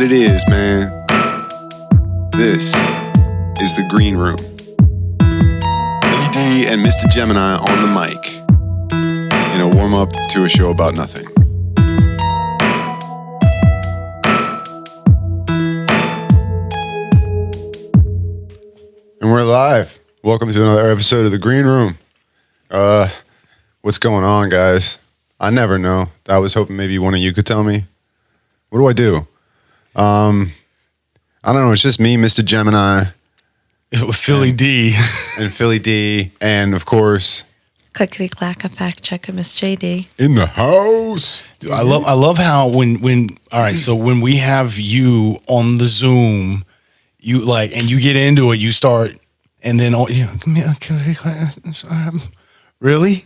what it is, man. This is the Green Room. ED and Mr. Gemini on the mic in a warm-up to a show about nothing. And we're live. Welcome to another episode of the Green Room. What's going on, guys? I never know. I was hoping maybe one of you could tell me. What do I do? I don't know. It's just me, Mr. Gemini. Philly D. And Philly D. And, of course... Clickety clack, a fact checker, Miss JD. In the house. Dude, I love how when all right, so when we have you on the Zoom, you like, and you get into it, you start, and then, really?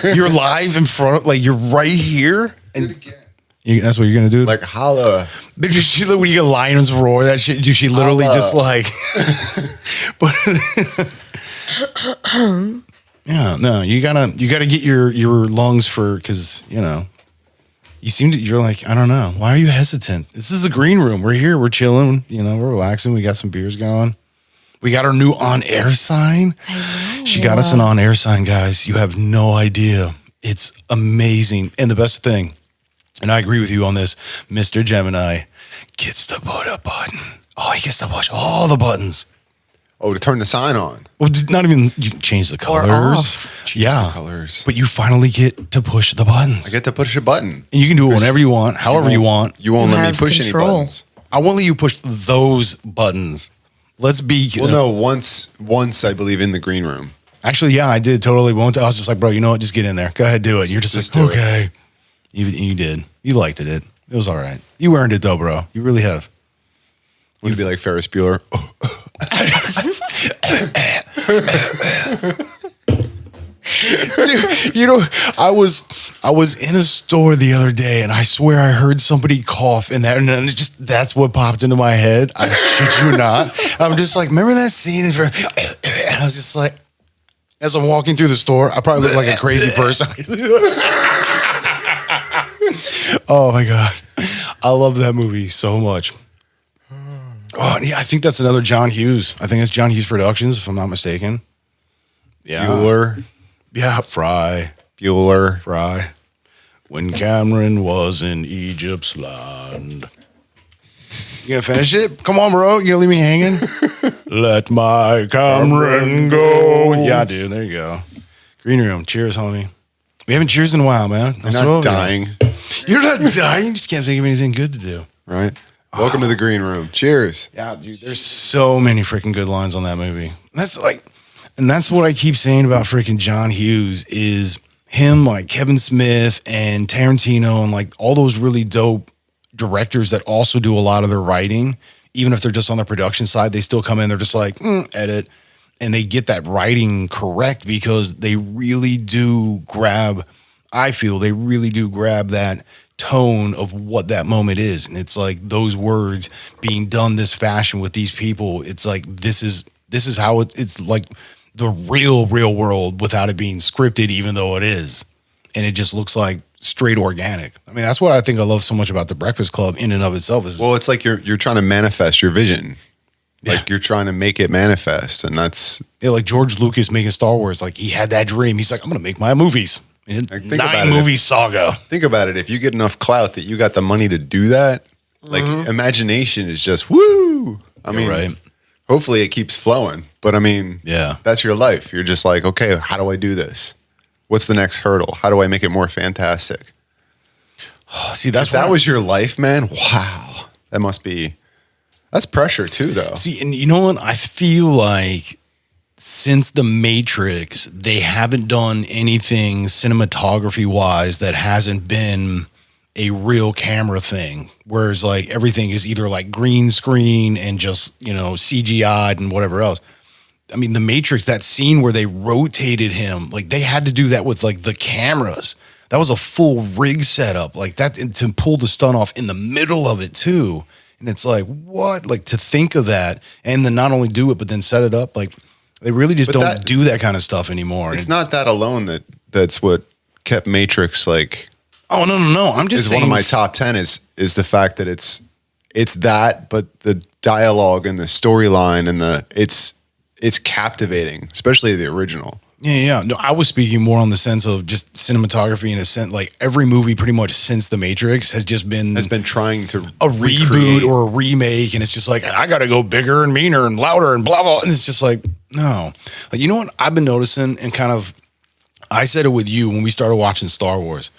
You're live in front of, like, you're right here? And that's what you're going to do? Like, holla. Did you see when you get lions roar, that shit? Do she literally holla. just like, but yeah, no, you gotta get your lungs for, because, you know, you seem to, you're like, I don't know. Why are you hesitant? This is a green room. We're here. We're chilling. You know, we're relaxing. We got some beers going. We got our new on-air sign. I know. She got us an on-air sign, guys. You have no idea. It's amazing. And the best thing, and I agree with you on this, Mr. Gemini gets to put a button. Oh, he gets to push all the buttons. Oh, to turn the sign on. Well, not even, you can change the colors. Change the colors. But you finally get to push the buttons. I get to push a button. And you can do it whenever you want, however you want. You won't You let me have push control. any buttons. I won't let you push those buttons. Let's be... Well, no, once I believe in the green room. Actually, yeah, I did totally won't. I was just like, bro, you know what? Just get in there. Go ahead, do it. You're just Just like, do it. okay. You did. You liked it. It was all right. You earned it, though, bro. You really have. You'd be like Ferris Bueller. Dude, you know, I was in a store the other day, and I swear I heard somebody cough in there, and then that's what popped into my head. I shit you not. I'm just like, remember that scene? And I was just like, as I'm walking through the store, I probably look like a crazy person. Oh my god, I love that movie so much. Oh yeah, I think that's another John Hughes. I think it's John Hughes Productions, if I'm not mistaken. Yeah. Bueller. Yeah, Fry. When Cameron was in Egypt's land. You gonna finish it? Come on, bro. You gonna leave me hanging? Let my Cameron go. Yeah, dude. There you go. Green Room. Cheers, homie. We haven't cheers in a while, man. I'm not dying. You're not dying. You just can't think of anything good to do. Right? Welcome to the green room. Cheers. Yeah, dude. There's so many freaking good lines on that movie. And that's what I keep saying about freaking John Hughes is him, like Kevin Smith and Tarantino and like all those really dope directors that also do a lot of their writing. Even if they're just on the production side, they still come in. They're just like, edit. And they get that writing correct because they really do grab, I feel they really do grab that tone of what that moment is. And it's like those words being done this fashion with these people. It's like, this is how it's like the real world without it being scripted, even though it is. And it just looks like straight organic. I mean, that's what I think I love so much about the Breakfast Club in and of itself is, well, it's like you're trying to manifest your vision. Like you're trying to make it manifest. And that's like George Lucas making Star Wars. Like he had that dream. He's like, I'm going to make my movies. And like, think about 9-movie saga. Think about it. If you get enough clout that you got the money to do that, like imagination is just woo. I mean, right. Hopefully it keeps flowing. But I mean, yeah, that's your life. You're just like, okay, how do I do this? What's the next hurdle? How do I make it more fantastic? Oh, see, if that was your life, man. Wow. That's pressure too, though. See, and you know what? I feel like since The Matrix, they haven't done anything cinematography wise that hasn't been a real camera thing. Whereas like everything is either like green screen and just, you know, CGI'd and whatever else. I mean, The Matrix, that scene where they rotated him, like they had to do that with like the cameras. That was a full rig setup like that, and to pull the stunt off in the middle of it too. And it's like, what? Like to think of that and then not only do it, but then set it up. Like they really just don't do that kind of stuff anymore. It's not that alone that's what kept Matrix like. Oh, no. I'm just saying. One of my top 10 is the fact that it's it's that, but the dialogue and the storyline and it's captivating, especially the original. Yeah. No, I was speaking more on the sense of just cinematography in a sense. Like every movie pretty much since The Matrix has been Trying to a reboot or a remake, and it's just like, I got to go bigger and meaner and louder and blah, blah. And it's just like, no. Like, you know what I've been noticing, and kind of, I said it with you when we started watching Star Wars.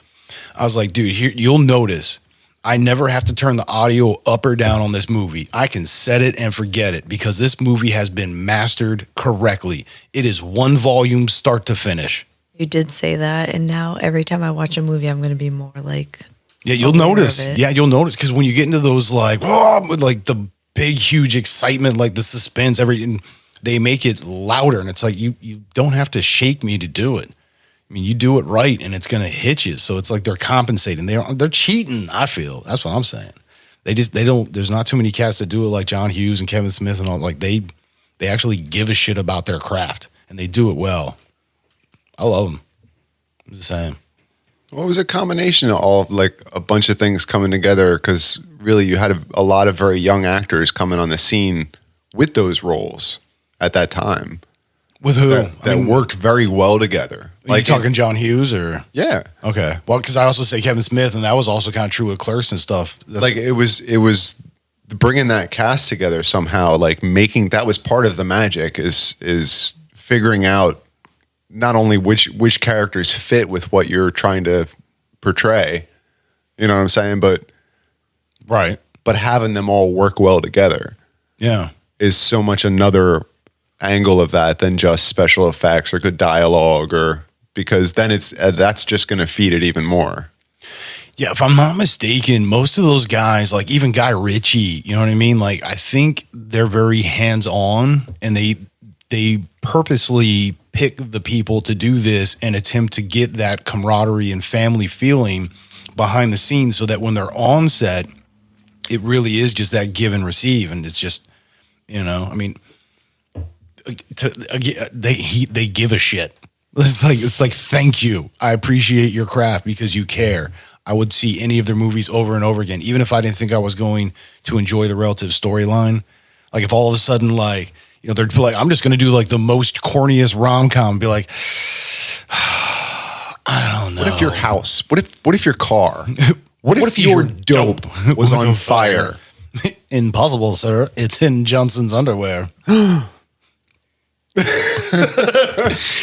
I was like, dude, here, you'll notice I never have to turn the audio up or down on this movie. I can set it and forget it because this movie has been mastered correctly. It is one volume start to finish. You did say that, and now every time I watch a movie, I'm going to be more like, yeah, you'll notice. Yeah, you'll notice because when you get into those like the big, huge excitement, like the suspense, everything, they make it louder, and it's like you don't have to shake me to do it. I mean, you do it right, and it's going to hit you. So it's like they're compensating. They're cheating. I feel that's what I'm saying. They don't. There's not too many cats that do it like John Hughes and Kevin Smith and all. Like they actually give a shit about their craft, and they do it well. I love them. I'm just saying. Well, it was a combination of all, like a bunch of things coming together, because really you had a lot of very young actors coming on the scene with those roles at that time. With who? That worked very well together. Are you talking John Hughes or? Yeah. Okay. Well, because I also say Kevin Smith, and that was also kind of true with Clerks and stuff. It was bringing that cast together somehow, like making that was part of the magic is figuring out not only which characters fit with what you're trying to portray, you know what I'm saying, but right, but having them all work well together, is so much another angle of that than just special effects or good dialogue, or because then that's just going to feed it even more. Yeah, if I'm not mistaken, most of those guys, like even Guy Ritchie, you know what I mean? Like I think they're very hands-on, and they purposely pick the people to do this and attempt to get that camaraderie and family feeling behind the scenes so that when they're on set, it really is just that give and receive. And it's just, I mean, they give a shit. It's like, thank you. I appreciate your craft because you care. I would see any of their movies over and over again, even if I didn't think I was going to enjoy the relative storyline. Like if all of a sudden, like, they're like, I'm just going to do like the most corniest rom-com, be like, I don't know. What if your house? What if your car? What if your dope was on fire? Impossible, sir. It's in Johnson's underwear.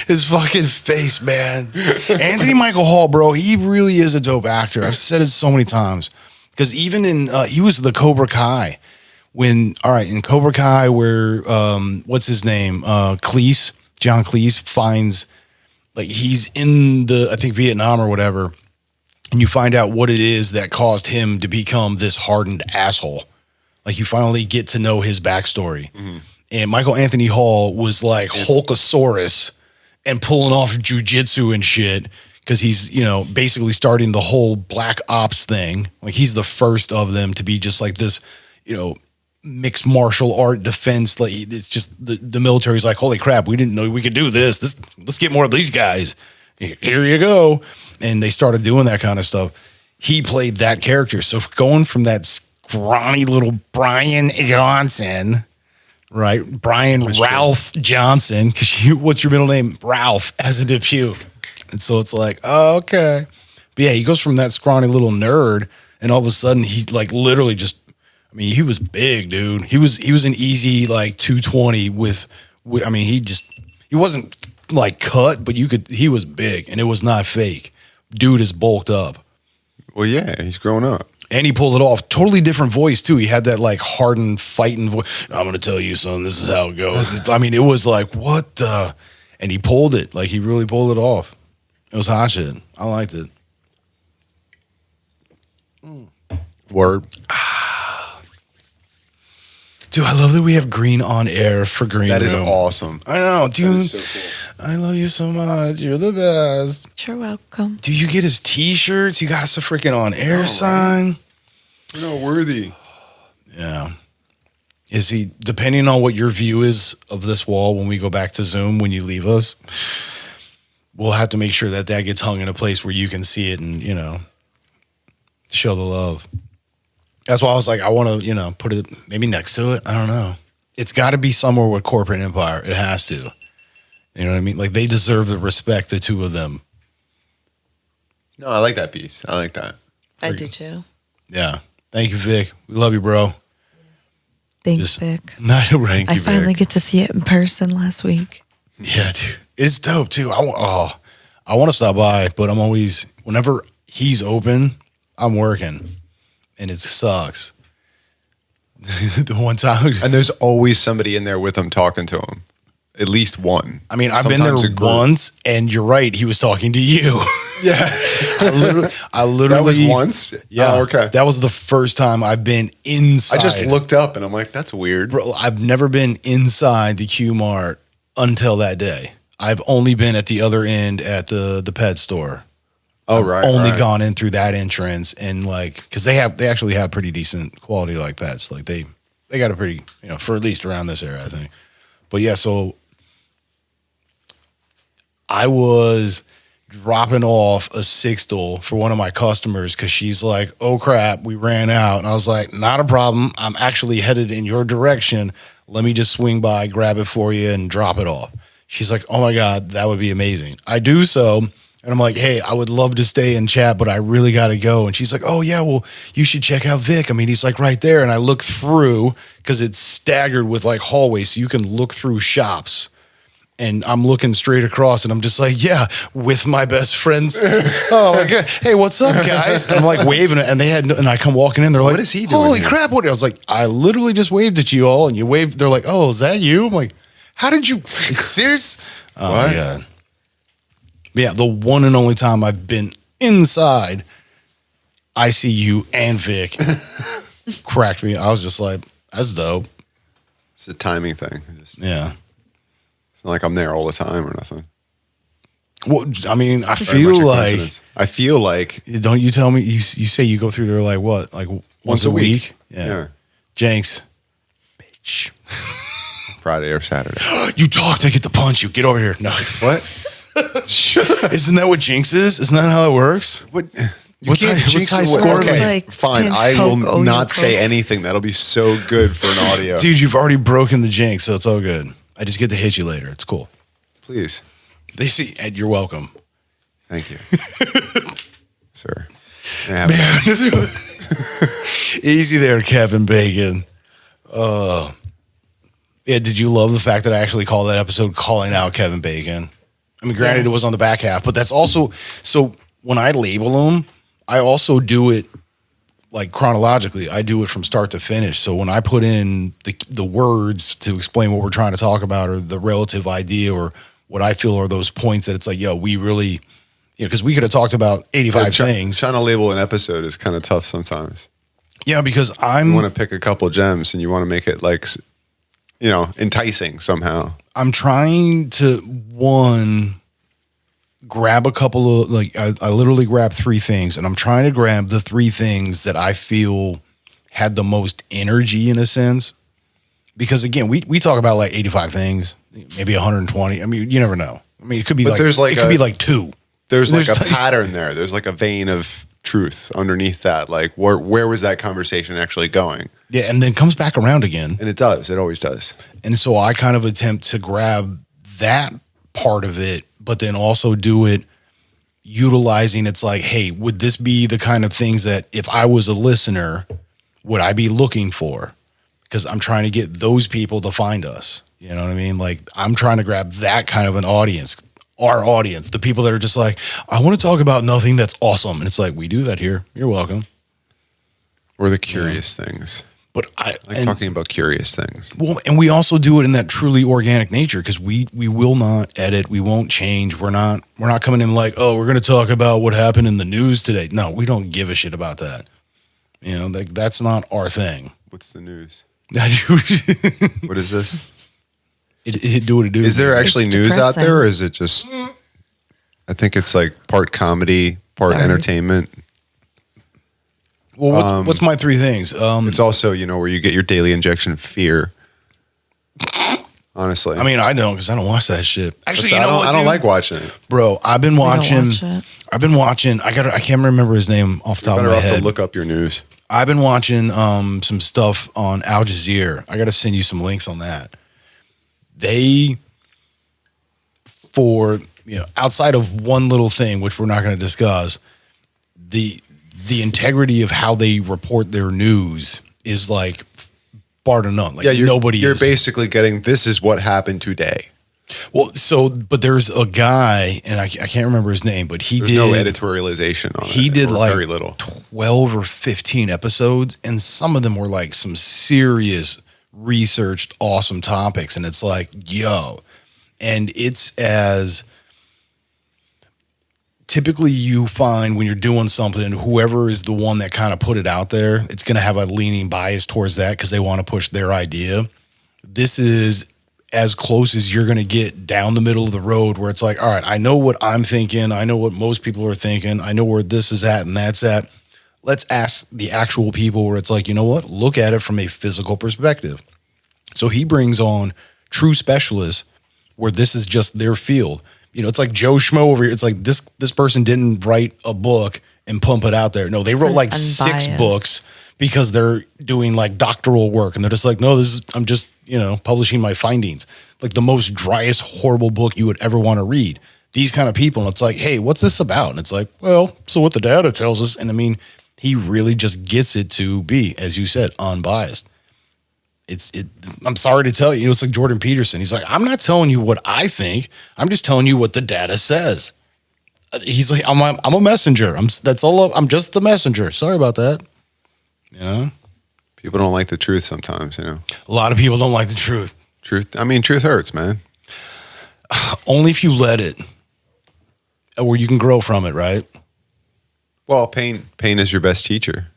His fucking face, man. Anthony Michael Hall, bro, he really is a dope actor. I've said it so many times. Because even in, he was the Cobra Kai. In Cobra Kai, where, what's his name? John Cleese finds, like, he's in I think Vietnam or whatever. And you find out what it is that caused him to become this hardened asshole. Like, you finally get to know his backstory. Mm-hmm. And Michael Anthony Hall was like Hulkasaurus and pulling off jujitsu and shit because he's, basically starting the whole black ops thing. Like, he's the first of them to be just like this, mixed martial art defense. Like, it's just the military's like, holy crap, we didn't know we could do this. Let's get more of these guys. Here you go. And they started doing that kind of stuff. He played that character. So going from that scrawny little Brian Johnson, right? Ralph Johnson, because what's your middle name? Ralph, as a puke. And so it's like, oh, okay. But yeah, he goes from that scrawny little nerd, and all of a sudden he's like literally just, he was big, dude. He was an easy like 220 he wasn't like cut, but he was big, and it was not fake. Dude is bulked up. Well, yeah, he's grown up. And he pulled it off. Totally different voice, too. He had that, like, hardened, fighting voice. I'm going to tell you, son, this is how it goes. It was like, what the? And he pulled it. Like, he really pulled it off. It was hot shit. I liked it. Word. Dude, I love that we have green on air for Green That Room. is awesome. I know, dude. That is so cool. I love you so much. You're the best. You're welcome. Do you get his T-shirts? You got us a freaking on air sign. You're not worthy. Yeah. Is he, depending on what your view is of this wall when we go back to Zoom, when you leave us, we'll have to make sure that gets hung in a place where you can see it and, show the love. That's why I was like, I want to, put it maybe next to it. I don't know. It's got to be somewhere with corporate empire. It has to. You know what I mean? Like, they deserve the respect, the two of them. No, I like that piece. I like that. I do too. Yeah. Thank you, Vic. We love you, bro. Thanks, Vic. Not a rank. I finally get to see it in person last week. Yeah, dude. It's dope, too. I want to stop by, but I'm always, whenever he's open, I'm working. And it sucks. The one time. And there's always somebody in there with him talking to him. At least one. I mean, I've been there once, and you're right. He was talking to you. Yeah. I literally. That was once? Yeah. Oh, okay. That was the first time I've been inside. I just looked up, and I'm like, that's weird. Bro, I've never been inside the Q Mart until that day. I've only been at the other end at the pet store. Oh, right. Only gone in through that entrance, and because they actually have pretty decent quality like pets. Like they got a pretty, for at least around this area, I think. But yeah, so I was dropping off a sixtel for one of my customers because she's like, oh crap, we ran out. And I was like, not a problem. I'm actually headed in your direction. Let me just swing by, grab it for you, and drop it off. She's like, oh my God, that would be amazing. I do so. And I'm like, hey, I would love to stay and chat, but I really got to go. And she's like, oh yeah, well, you should check out Vic. I mean, he's like right there. And I look through because it's staggered with like hallways. So you can look through shops. And I'm looking straight across, and I'm just like, yeah, with my best friends. Oh my God. Hey, what's up, guys? And I'm like waving it, and and I come walking in. They're like, what is he doing? Holy here? crap. What? I was like, I literally just waved at you all, and you waved. They're like, oh, is that you? I'm like, how did you? Serious? Oh What? my God. Yeah, the one and only time I've been inside, I see you and Vic cracked me. I was just like, that's dope. It's a timing thing. Yeah. It's not like I'm there all the time or nothing. Well, I mean, I Very feel much a like, coincidence. I feel like don't you tell me, you say you go through there like what? Like once a week? Yeah. Jenks. Bitch. Friday or Saturday. You talked, I get to punch you. Get over here. No. What? Isn't that what Jinx is? Isn't that how it works? What? What's high what- score? Okay, Like, fine. and I will Coke, not say Coke. anything. That'll be so good for an audio. Dude, you've already broken the Jinx, so it's all good. I just get to hit you later. It's cool. Please. They see, and you're welcome. Thank you. Sir. Yeah, Easy there, Kevin Bacon. Yeah, did you love the fact that I actually called that episode Calling Out Kevin Bacon? I mean, granted, It was on the back half, but that's also, so when I label them, I also do it like chronologically. I do it from start to finish. So when I put in the words to explain what we're trying to talk about or the relative idea or what I feel are those points that it's like, yo, we really, because we could have talked about 85 things. Trying to label an episode is kind of tough sometimes. Yeah, because You want to pick a couple gems and you want to make it like, enticing somehow. I'm trying to, grab a couple of, I literally grabbed 3 things, and I'm trying to grab the 3 things that I feel had the most energy in a sense. Because again, we talk about like 85 things, maybe 120. I mean, you never know. I mean, it could be But there's like it could be like 2. There's like a pattern there. There's like a vein of truth underneath that. Like where was that conversation actually going? Yeah, and then comes back around again. And it does. It always does. And so I kind of attempt to grab that part of it, but then also do it utilizing it's like, hey, would this be the kind of things that if I was a listener, would I be looking for? Because I'm trying to get those people to find us. You know what I mean? Like I'm trying to grab that kind of an audience, our audience, the people that are just like, I want to talk about nothing that's awesome. And it's like, we do that here. You're welcome. Or the curious things. But I like talking about curious things. Well, and we also do it in that truly organic nature because we will not edit. We won't change. We're not coming in like, oh, we're going to talk about what happened in the news today. No, we don't give a shit about that. That's not our thing. What's the news? It What is this? do what it do. Is there actually It's news out depressing. there, or is it just? I think it's like part comedy, part Sorry. entertainment. Well, what's my 3 things? It's also where you get your daily injection of fear. Honestly, I mean, I don't because I don't watch that shit. Actually, I don't like watching it. Bro, I've been don't watching. watch it. I've been watching. I can't remember his name off the top of Better my off head. to look up your news. I've been watching some stuff on Al Jazeera. I got to send you some links on that. They, for outside of one little thing, which we're not going to discuss, the integrity of how they report their news is like bar to none. Like you're basically getting this is what happened today. Well, but there's a guy, and I can't remember his name, but There's no editorialization on it. He did like very little. 12 or 15 episodes, and some of them were like some serious researched awesome topics, and it's like, yo. And it's as typically you find when you're doing something, whoever is the one that kind of put it out there, it's going to have a leaning bias towards that because they want to push their idea. This is as close as you're going to get down the middle of the road where it's like, all right, I know what I'm thinking. I know what most people are thinking. I know where this is at and that's at. Let's ask the actual people where it's like, you know what? Look at it from a physical perspective. So he brings on true specialists where this is just their field. It's like Joe Schmo over here. It's like this person didn't write a book and pump it out there. No, they wrote like unbiased. 6 books because they're doing like doctoral work. And they're just like, no, I'm just, publishing my findings. Like the most driest, horrible book you would ever want to read. These kind of people. And it's like, hey, what's this about? And it's like, well, so what the data tells us. And I mean, he really just gets it to be, as you said, unbiased. I'm sorry to tell you, it's like Jordan Peterson. He's like, I'm not telling you what I think. I'm just telling you what the data says. He's like, I'm a messenger. That's all. I'm just the messenger. Sorry about that. People don't like the truth sometimes, A lot of people don't like the truth. Truth hurts, man. Only if you let it, where you can grow from it, right? Well, pain is your best teacher.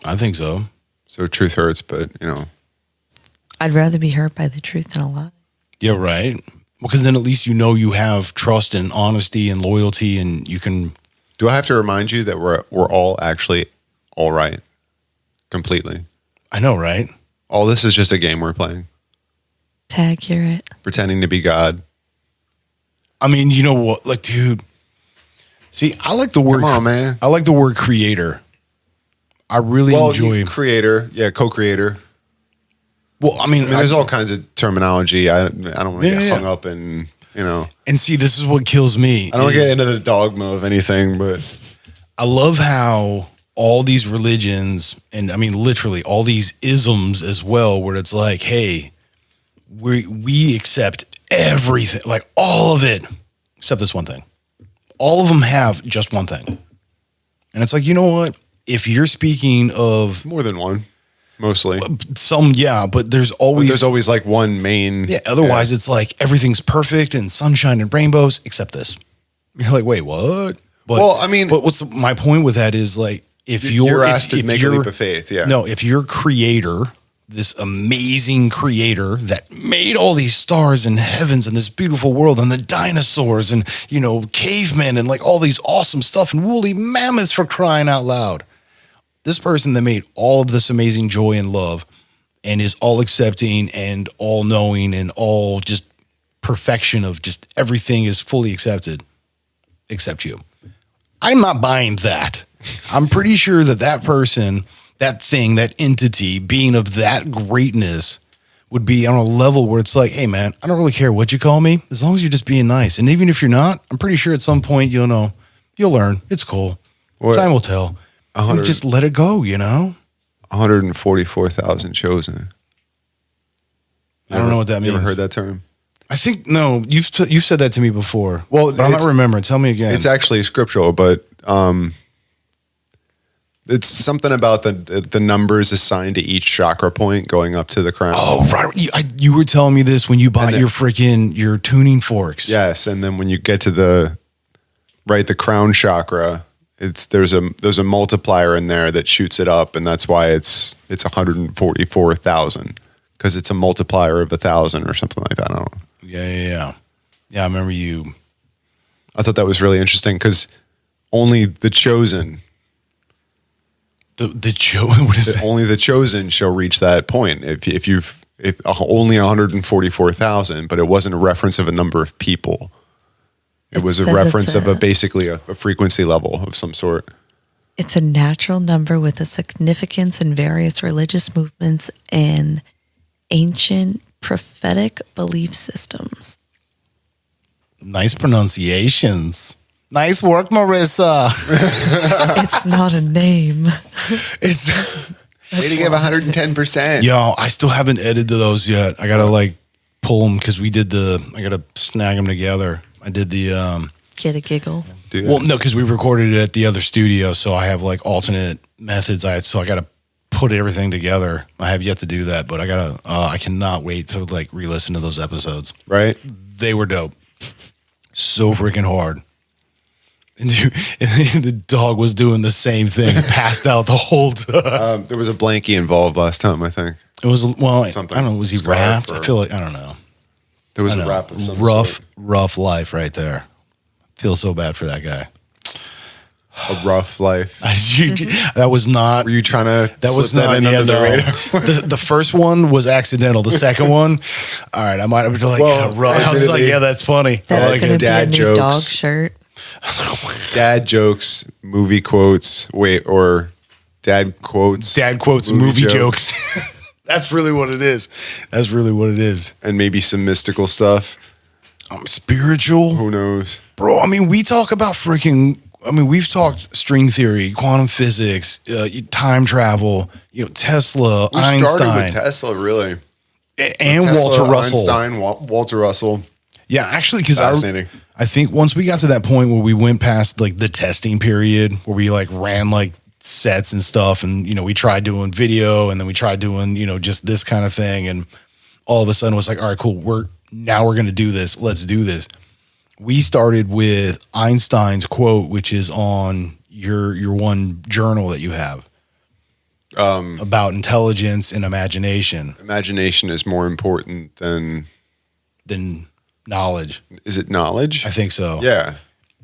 I think so. So truth hurts, but I'd rather be hurt by the truth than a lie. Yeah, right. Because then at least you have trust and honesty and loyalty, and you can. Do I have to remind you that we're all actually all right, completely? I know, right? All this is just a game we're playing. It's accurate. Pretending to be God. I mean, you know what? Like, dude. See, I like the word. Come on, man. I like the word creator. I really enjoy creator. Yeah, co-creator. Well, I mean, there's all kinds of terminology. I don't want to get hung up in, And see, this is what kills me. I don't want to get into the dogma of anything, but I love how all these religions, and I mean, literally all these isms as well, where it's like, hey, we accept everything, like all of it, except this one thing. All of them have just one thing. And it's like, you know what? If you're speaking of more than one, mostly some, yeah, but there's always like one main. Yeah. Otherwise, it's like everything's perfect and sunshine and rainbows, except this. You're like, wait, what? But what's my point with that is like, if you're asked to make a leap of faith, yeah. No, if you're creator, this amazing creator that made all these stars and heavens and this beautiful world and the dinosaurs and cavemen and like all these awesome stuff and woolly mammoths, for crying out loud. This person that made all of this amazing joy and love and is all accepting and all knowing and all just perfection of just everything is fully accepted, except you. I'm not buying that. I'm pretty sure that person, that thing, that entity being of that greatness would be on a level where it's like, hey man, I don't really care what you call me as long as you're just being nice. And even if you're not, I'm pretty sure at some point you'll learn. It's cool. Time will tell. Just let it go, 144,000 chosen. I don't know what that means. You ever heard that term? I think, no, you've said that to me before. Well, but I'm not remembering. Tell me again. It's actually scriptural, but it's something about the numbers assigned to each chakra point going up to the crown. Oh, right. You were telling me this when you bought your tuning forks. Yes, and then when you get to the crown chakra, there's a multiplier in there that shoots it up, and that's why it's 144,000 because it's a multiplier of 1,000 or something like that. I don't know. Yeah. I remember you. I thought that was really interesting because only the chosen. The chosen. What is that? Only the chosen shall reach that point. If only 144,000, but it wasn't a reference of a number of people. It was a reference of basically a frequency level of some sort. It's a natural number with a significance in various religious movements and ancient prophetic belief systems. Nice pronunciations. Nice work, Marissa. It's not a name. It's Way to give 110%. yo. I still haven't edited those yet. I gotta like pull them because we did I gotta snag them together. I did the Get a giggle. Dude. well, no, because we recorded it at the other studio, so I have like alternate methods. So I gotta put everything together. I have yet to do that, but I gotta. I cannot wait to like re-listen to those episodes. Right? They were dope. So freaking hard. And the dog was doing the same thing, passed out the whole time. There was a blankie involved last time, I think. It was, well, Something. I don't know, was he Scarf wrapped? or- I feel like, I don't know. There was I a know. rap of some rough, sort. life right there. Feel so bad for that guy. A rough life. That was not. Were you trying to That was slip not in under the no. radar? The first one was accidental. The second one, all right, I might have been like, Well, yeah, rough. I was like, admittedly- yeah, that's funny. That's like going to be a dad new jokes. dog shirt. Dad jokes, movie quotes, or dad quotes. Dad quotes movie jokes. That's really what it is. That's really what it is. And maybe some mystical stuff. Spiritual. Who knows? Bro, I mean, we talk about we've talked string theory, quantum physics, time travel, Tesla, We Einstein, started with Tesla, really. and Tesla, Walter Russell. Einstein, Walter Russell. Yeah, actually, because Fascinating. I think once we got to that point where we went past like the testing period, where we like ran like sets and stuff, and we tried doing video, and then we tried doing just this kind of thing, and all of a sudden it was like, all right, cool, we're gonna do this. Let's do this. We started with Einstein's quote, which is on your one journal that you have about intelligence and imagination Imagination is more important than, than knowledge. is it knowledge? I think so. Yeah.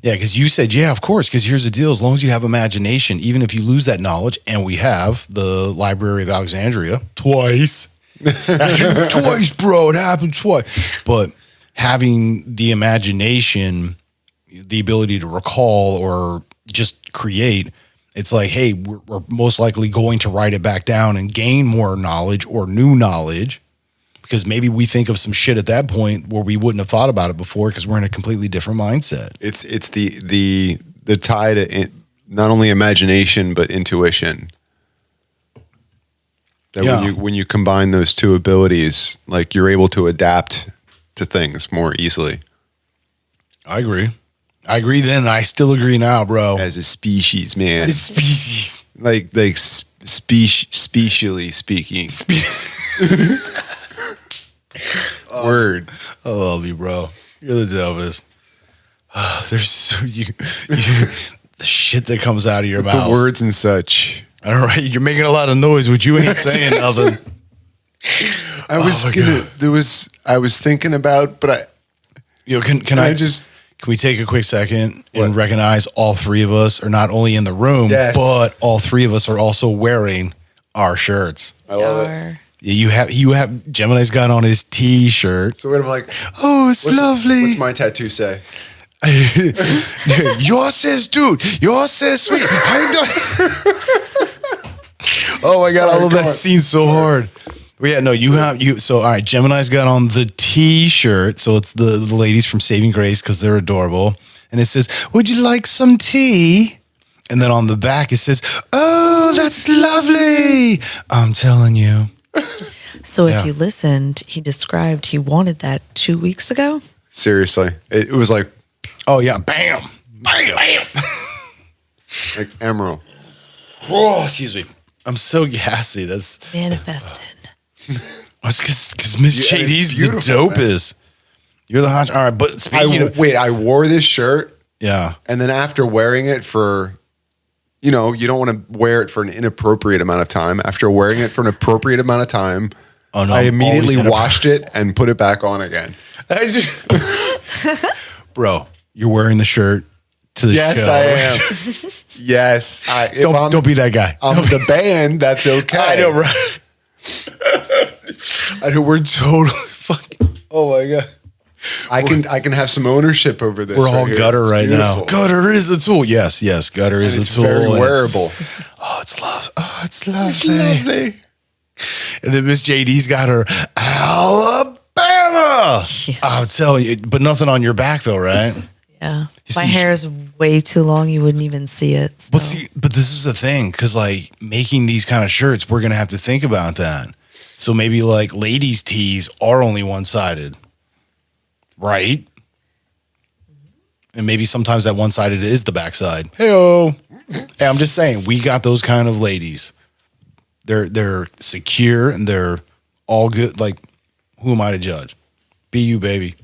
Yeah, because you said, yeah, of course, because here's the deal. As long as you have imagination, even if you lose that knowledge, and we have the Library of Alexandria twice. Twice, bro. It happened twice. But having the imagination, the ability to recall or just create, it's like, hey, we're most likely going to write it back down and gain more knowledge or new knowledge, because maybe we think of some shit at that point where we wouldn't have thought about it before because we're in a completely different mindset. It's the tie to not only imagination but intuition. That Yeah. when you combine those two abilities, like you're able to adapt to things more easily I agree. I agree then, and I still agree now, bro. as a species, man. Species. Like specially speaking. Word. I love you, bro. You're the dopest. There's the shit that comes out of your The mouth. words and such. All right, you're making a lot of noise, but you ain't saying nothing. I was my gonna. God. I was thinking about, but Can I I just. Can we take a quick second and What? recognize all three of us are not only in the room, Yes. but all three of us are also wearing our shirts. I love it. Yar. You have Gemini's got on his T-shirt. So when I'm like, Oh, it's lovely. What's my tattoo say? Yours says, dude. Yours says, sweet. Oh my god, I love come that on. scene so hard. Well, yeah, no, you have you. So, all right, Gemini's got on the T-shirt. So it's the ladies from Saving Grace because they're adorable, and it says, "Would you like some tea?" And then on the back it says, "Oh, that's lovely." I'm telling you. So Yeah. if you listened, he described he wanted that 2 weeks ago. Seriously, it was like Oh yeah, bam, bam, bam. emerald. Oh, excuse me. I'm so gassy. That's Manifested. because Miss Yeah, it's JD's the beautiful, man. dopest. You're the hot. All right, but speaking of I wore this shirt, yeah, and then after wearing it for, you don't want to wear it for an inappropriate amount of time. After wearing it for an appropriate amount of time, Oh, no, I I'm immediately always washed it and put it back on again. bro, you're wearing the shirt to the Yes, show. I am. Yes, Don't be that guy. I'm the band. That's okay. I know, right? I know we're totally fucking. Oh my god. I can have some ownership over this. We're all here. gutter It's right beautiful. now. Gutter is a tool. Yes, gutter is And a it's tool. very and wearable. It's love. Oh, it's lovely. And then Miss JD's got her Alabama. Yeah. I'm telling you, but nothing on your back though, right? Yeah. You My see, hair is way too long. You wouldn't even see it. So. But this is the thing, because like making these kind of shirts, we're gonna have to think about that. So maybe like ladies' tees are only one-sided, right? And maybe sometimes that one-sided is the backside. Hey-o. Hey, I'm just saying, we got those kind of ladies. They're secure and they're all good. Like, who am I to judge? Be you, baby.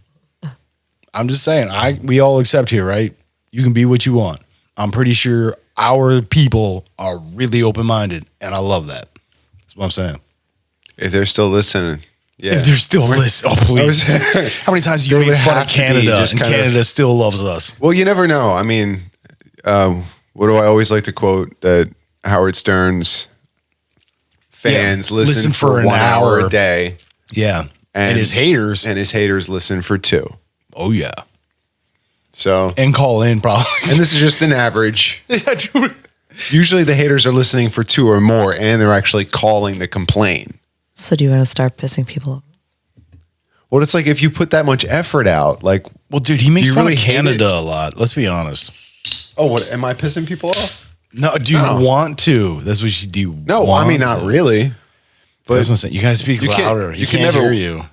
I'm just saying, we all accept here, right? You can be what you want. I'm pretty sure our people are really open-minded, and I love that. That's what I'm saying. If they're still listening, yeah. If they're still listening, oh please! How many times do you make fun of Canada, and Canada still loves us? Well, you never know. I mean, what do I always like to quote? That Howard Stern's fans listen for an 1 hour hour a day. Yeah, and his haters, listen for 2. oh yeah, So and call in probably. and this is just an average. Usually the haters are listening for 2 or more, and they're actually calling to complain. So do you want to start pissing people off? Well, it's like if you put that much effort out, like, Well, dude, he makes you fun really of hate Canada a lot. Let's be honest. oh, what am I pissing people off? No, do you want to? That's what you do. No, I mean not really. But you guys speak you can't- louder. He you can can't never- hear you.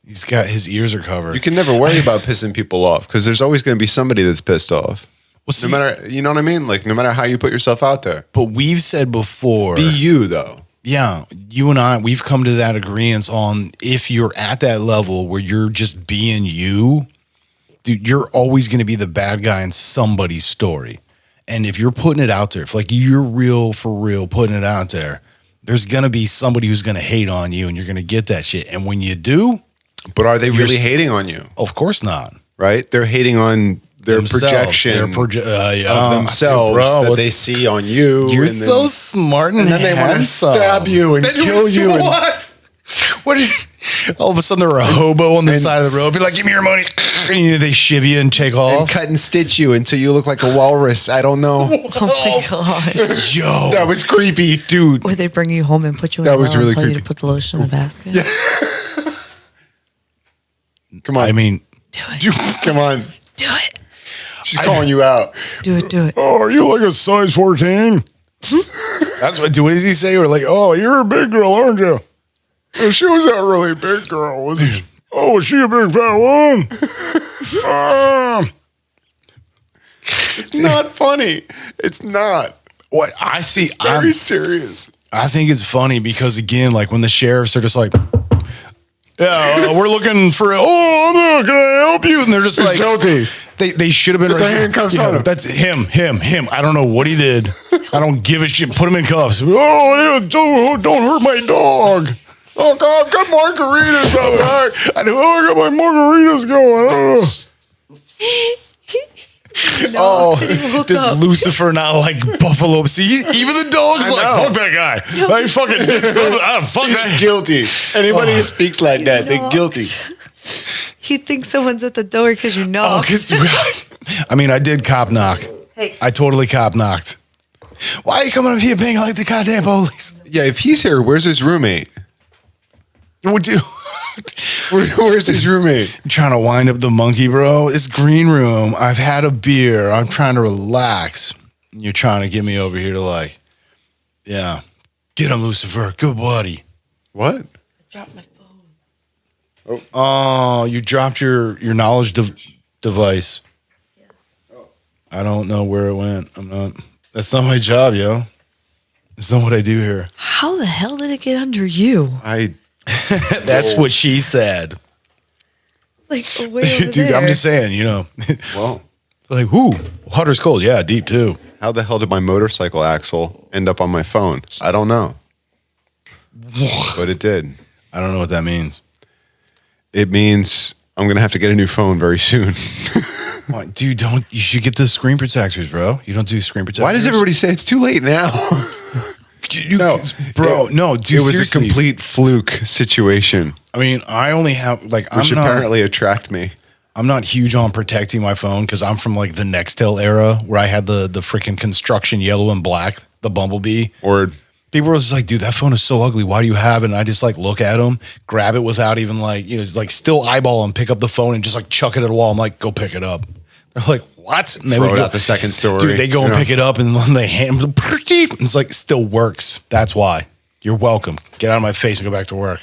He's got his ears are covered. You can never worry about pissing people off because there's always going to be somebody that's pissed off. Well, see, No matter, you know what I mean? Like, no matter how you put yourself out there, but we've said before. be you though. Yeah, you and I, we've come to that agreement on if you're at that level where you're just being you, dude, you're always going to be the bad guy in somebody's story. And if you're putting it out there, if like you're real for real putting it out there, there's going to be somebody who's going to hate on you and you're going to get that shit. And when you do, But are they really hating on you? of course not. Right? They're hating on their Themselves, projection their of themselves that they see on you. You're and then, so smart and then they want to handsome. stab you and kill you. And, What? All of a sudden, they're a hobo on the side of the road. Be like, give me your money. And they shiv you and take and off. cut and stitch you until you look like a walrus. I don't know. Oh my god! Yo, That was creepy, dude. Or they bring you home and put you in That a was well really and tell you creepy. to put the lotion in the basket. Come on. I mean, Do it. Come on. Do it. She's calling you out. Do it. Do it. oh, are you like a size 14? That's what. What does he say? We're like, oh, you're a big girl, aren't you? She was a really big girl, wasn't she? Oh, was she a big fat one? It's not funny. It's not. What I see, It's very serious. I think it's funny because again, like when the sheriffs are just like, yeah, we're looking for. Oh, no, can I help you? And they're just He's like, guilty. They should have been Put the handcuffs on him. That's him. I don't know what he did. I don't give a shit. Put him in cuffs. Oh, yeah, don't hurt my dog. Oh, God, I've got margaritas out back. I got my margaritas going. Oh, does Lucifer not like Buffalo? See, even the dog's I like, know. fuck that guy. I fucking fuck He's that. guilty. Anybody who speaks like that, they're guilty. He thinks someone's at the door because you know. Oh, I mean, I did cop knock. Hey. I totally cop knocked. Why are you coming up here being like the goddamn police? Yeah, if he's here, where's his roommate? What do? Where's his roommate? I'm trying to wind up the monkey, bro. It's green room. I've had a beer. I'm trying to relax. And you're trying to get me over here to like, yeah, get him, Lucifer. Good buddy. What? Drop my phone. Oh, you dropped your knowledge device. Yes. I don't know where it went. That's not my job, yo. It's not what I do here. How the hell did it get under you? That's what she said. Like way over Dude, there. I'm just saying, you know. Well, Like, whoo, hot or cold? Yeah, deep too. how the hell did my motorcycle axle end up on my phone? I don't know. But it did. I don't know what that means. It means I'm going to have to get a new phone very soon. What, dude, you should get the screen protectors, bro. You don't do screen protectors. Why does everybody say it's too late now? bro. No, dude, it was seriously. a complete fluke situation, I mean, I only have like which apparently attract me. I'm not huge on protecting my phone because I'm from like the Nextel era where I had the freaking construction yellow and black, the Bumblebee. Or People were just like, dude, that phone is so ugly. Why do you have it? And I just like look at them, grab it without even like, like still eyeball and pick up the phone and just like chuck it at a wall. I'm like, go pick it up. They're like, what? And they throw would it go, out the second story. dude, they go and pick it up and when they hand them, it's like, still works. That's why. You're welcome. Get out of my face and go back to work.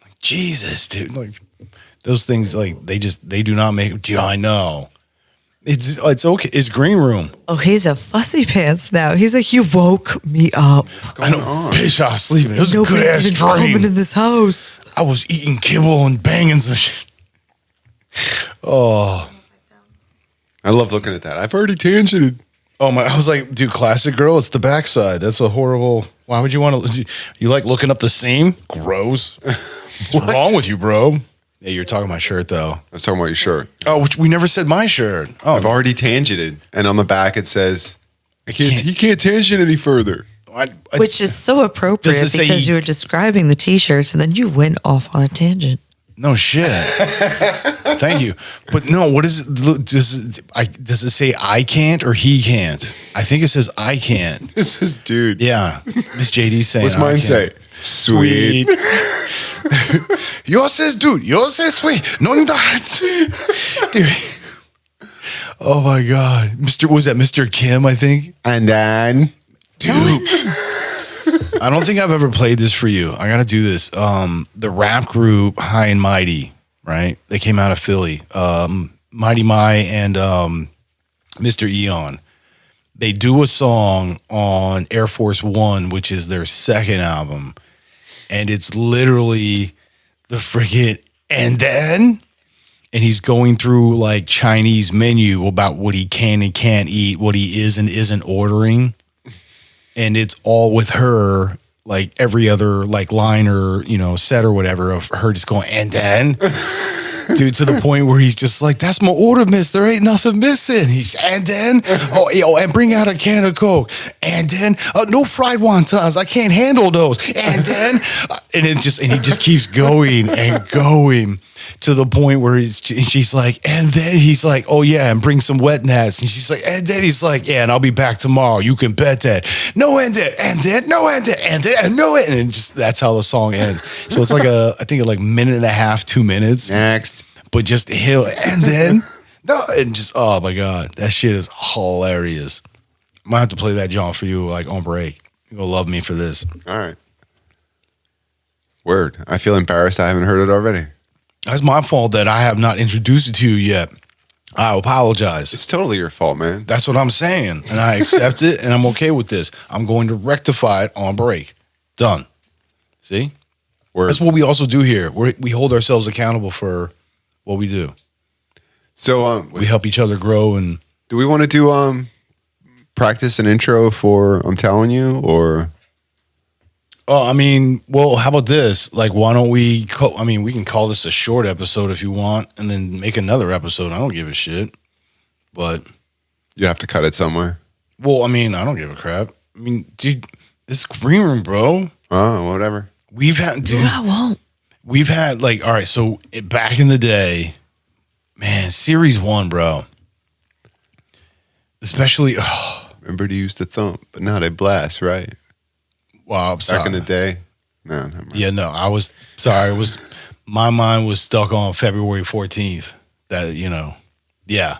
Like, Jesus, dude. Like, those things, like, they do not make, dude, I know. It's okay. It's green room. Oh, he's a fussy pants now. He's like, you woke me up. I know. Bitch, I was sleeping. It was a good Nobody ass even dream. coming in this house. I was eating kibble and banging some shit. Oh. I love looking at that. I've already tangented. Oh my! I was like, dude, classic girl. It's the backside. That's a horrible. Why would you want to? You like looking up the seam? Gross. What's wrong with you, bro? Yeah, you're talking my shirt though. I was talking about your shirt. Oh, which we never said my shirt. Oh, I've already tangented, and on the back it says, can't- "He can't tangent any further." Which is so appropriate Does it say because you were describing the t-shirts and then you went off on a tangent. no shit. Thank you, but no. What is it? Does it say I can't or he can't? I think it says I can't. This is dude. Yeah, Miss JD saying. What's I mine can't. say? Sweet. Yours says, dude. Yours says sweet. No, not. Dude. Oh my God, was that Mr. Kim? I think. And then, Dude. I don't think I've ever played this for you. I got to do this. The rap group High and Mighty, right? They came out of Philly. Mighty Mai and Mr. Eon. They do a song on Air Force One, which is their second album. And it's literally the freaking, and then, and he's going through like Chinese menu about what he can and can't eat, what he is and isn't ordering. And it's all with her, like every other like line or, set or whatever of her just going, and then, dude, to the point where he's just like, that's my order, miss. There ain't nothing missing. He's, and then, and bring out a can of Coke. And then, no fried wontons. I can't handle those. And then, and he just keeps going and going. To the point where she's like, and then he's like, oh yeah, and bring some wet nats. And she's like, and then he's like, yeah, and I'll be back tomorrow. You can bet that. No, and then, no, and then, no, and just that's how the song ends. So it's like I think like minute and a half, 2 minutes. next. But just him, and then, no, and just, oh my God, that shit is hilarious. Might have to play that John for you like on break. You're gonna love me for this. All right. Word. I feel embarrassed. I haven't heard it already. That's my fault that I have not introduced it to you yet. I apologize. It's totally your fault, man. That's what I'm saying. And I accept it and I'm okay with this. I'm going to rectify it on break. Done. See? Word. That's what we also do here. We hold ourselves accountable for what we do. So, We help each other grow and do we want to do practice an intro for I'm Telling You, or? I mean, well, how about this? Like, why don't we we can call this a short episode if you want and then make another episode. I don't give a shit. But You have to cut it somewhere. well, I mean, I don't give a crap. I mean, dude, this is green room, bro. Oh, whatever. We've had Dude, I won't. We've had like, all right, so back in the day, man, series 1, bro. Especially, Remember to use the thump, but not a blast, right? wow, I'm sorry. Back in the day. No, never mind. Yeah, no, I was sorry. My mind was stuck on February 14th. That, yeah.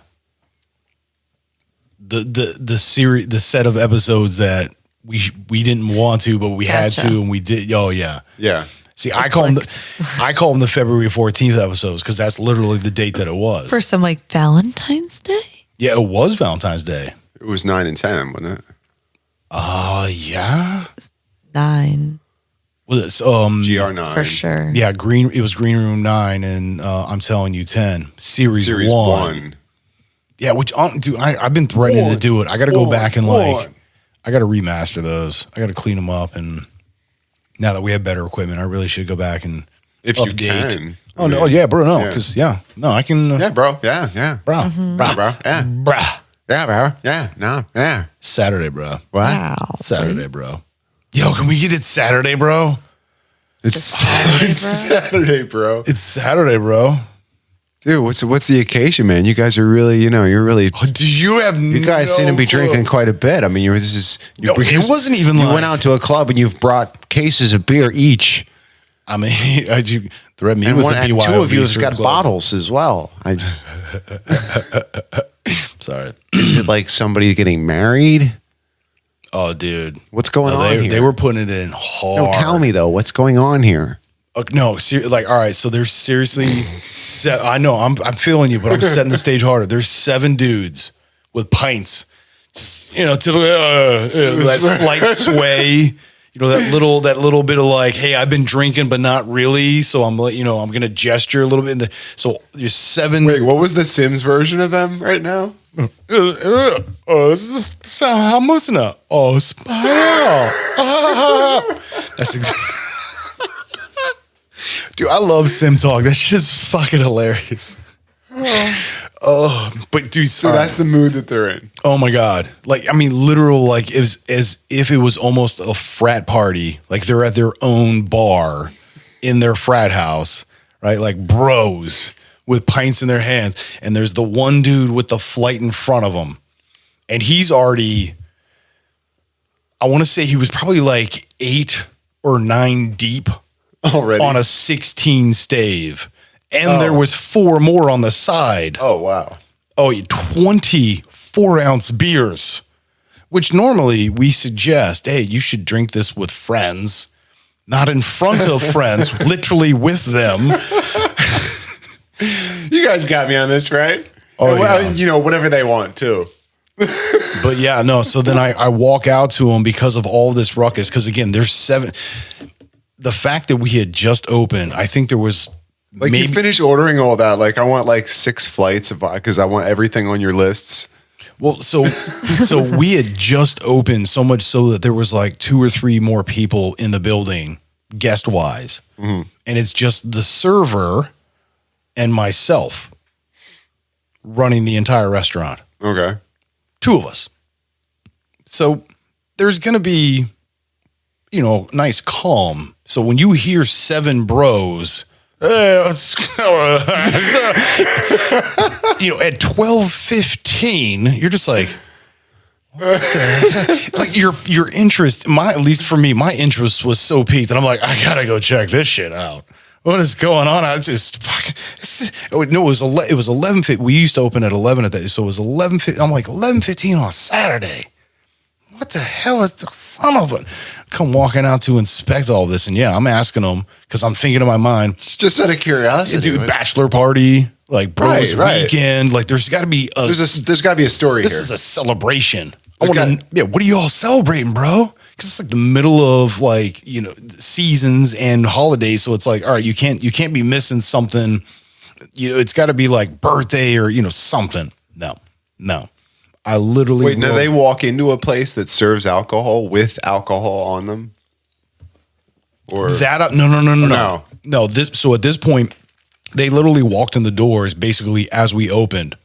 The series, the set of episodes that we didn't want to, but we had Gotcha. to, and we did. Oh yeah. Yeah. See, I call them the February 14th episodes because that's literally the date that it was. For some like Valentine's Day? Yeah, it was Valentine's Day. It was 9 and 10, wasn't it?9 Yeah. Was it GR9. for sure. Yeah, it was Green Room 9 and I'm Telling You 10. Series 1. Yeah, which dude, I've been threatening to do it. I got to go back and I got to remaster those. I got to clean them up, and now that we have better equipment, I really should go back and If you update. can. Oh no, yeah, bro, no, because I can. Yeah, bro. Yeah. bro, Bro, bro. Yeah. bruh. Yeah, bro. Yeah. No. Yeah. Saturday, bro. What? Wow. Saturday, bro. Yo, can we get it Saturday, bro? It's Saturday, bro. It's Saturday, bro. Dude, what's the occasion, man? You guys are really, you're really. Oh, did you have? You guys seem to be drinking quite a bit. I mean, it wasn't even. You went out to a club and you've brought cases of beer each. I mean, you threatened me and with one, a and BYOB two of you have strip got club. bottles as well. I just Sorry. is it like somebody getting married? Oh, dude, What's going on here? They were putting it in hard. No, tell me though, what's going on here? No, like, all right. So there's seriously, I know I'm feeling you, but I'm setting the stage harder. There's 7 dudes with pints, typically that slight sway, that little bit of like, hey, I've been drinking, but not really. So I'm like, I'm gonna gesture a little bit. So there's 7. Wait, what was the Sims version of them right now? How much now? Oh, smile. That's exactly. Dude, I love Sim Talk. That shit is fucking hilarious. Oh, but dude, So that's the mood that they're in. oh my god, like I mean, literal, like it was as if it was almost a frat party. Like they're at their own bar in their frat house, right? Like bros with pints in their hands, and there's the one dude with the flight in front of him, and he's already. I want to say he was probably like 8 or 9 deep. Already On a 16 stave. And there was 4 more on the side. Oh, wow. Oh, 24-ounce beers, which normally we suggest, hey, you should drink this with friends, not in front of friends, literally with them. You guys got me on this, right? Oh, well, yeah. Whatever they want, too. But yeah, no. So then I walk out to them because of all this ruckus. Because again, there's 7. The fact that we had just opened, I think there was Like you finished ordering all that. Like I want like 6 flights because I want everything on your lists. Well, so we had just opened, so much so that there was like 2 or 3 more people in the building, guest wise, and it's just the server and myself running the entire restaurant. Okay. 2 of us. So there's going to be, nice calm. So when you hear 7 bros, at 12:15, you're just like, what the heck? Like your interest, at least for me, my interest was so peaked that I'm like, I gotta go check this shit out. What is going on? I just fucking. It was 11:50. We used to open at 11 at that, so it was 11:50. I'm like 11:15 on a Saturday. What the hell is the son of a? Come walking out to inspect all this, and yeah, I'm asking them because I'm thinking in my mind, Just out of curiosity. dude, bachelor party, like bros Right. weekend, like there's got to be a. There's got to be a story This here. is a celebration. There's What are you all celebrating, bro? Because it's like the middle of like seasons and holidays, so it's like, all right, you can't be missing something. It's got to be like birthday or something. No. I literally Wait, now they walk into a place that serves alcohol with alcohol on them, or that no. no? No. So at this point, they literally walked in the doors basically as we opened.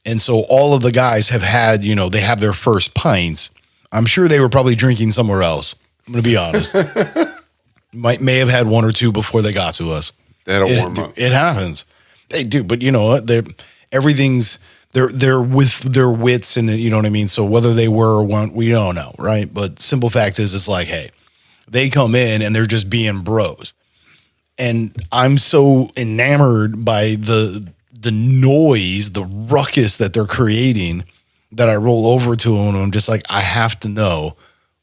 And so all of the guys have had, they have their first pints. I'm sure they were probably drinking somewhere else. I'm going to be honest. May have had 1 or 2 before they got to us. They had a warm up. It happens. They do, but you know what? Everything's they're with their wits, and you know what I mean. So whether they were or weren't, we don't know, right? But simple fact is, it's like, hey, they come in and they're just being bros, and I'm so enamored by the noise, the ruckus that they're creating, that I roll over to them and I'm just like, I have to know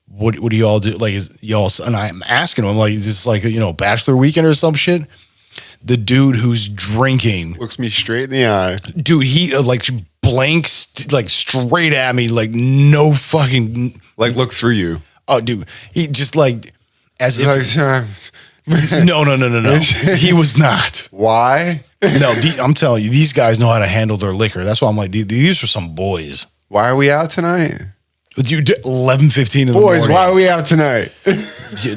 what do y'all do? Like, is y'all? And I'm asking them, like, is this like bachelor weekend or some shit? The dude who's drinking Looks me straight in the eye. dude, he like blanks like straight at me, like no fucking Like look through you. oh dude, he just like as if Like, no he was not. why? No, I'm telling you, these guys know how to handle their liquor. That's why I'm like, these are some boys. Why are we out tonight? Dude, 11:15 in the Boys, morning. why are we out tonight?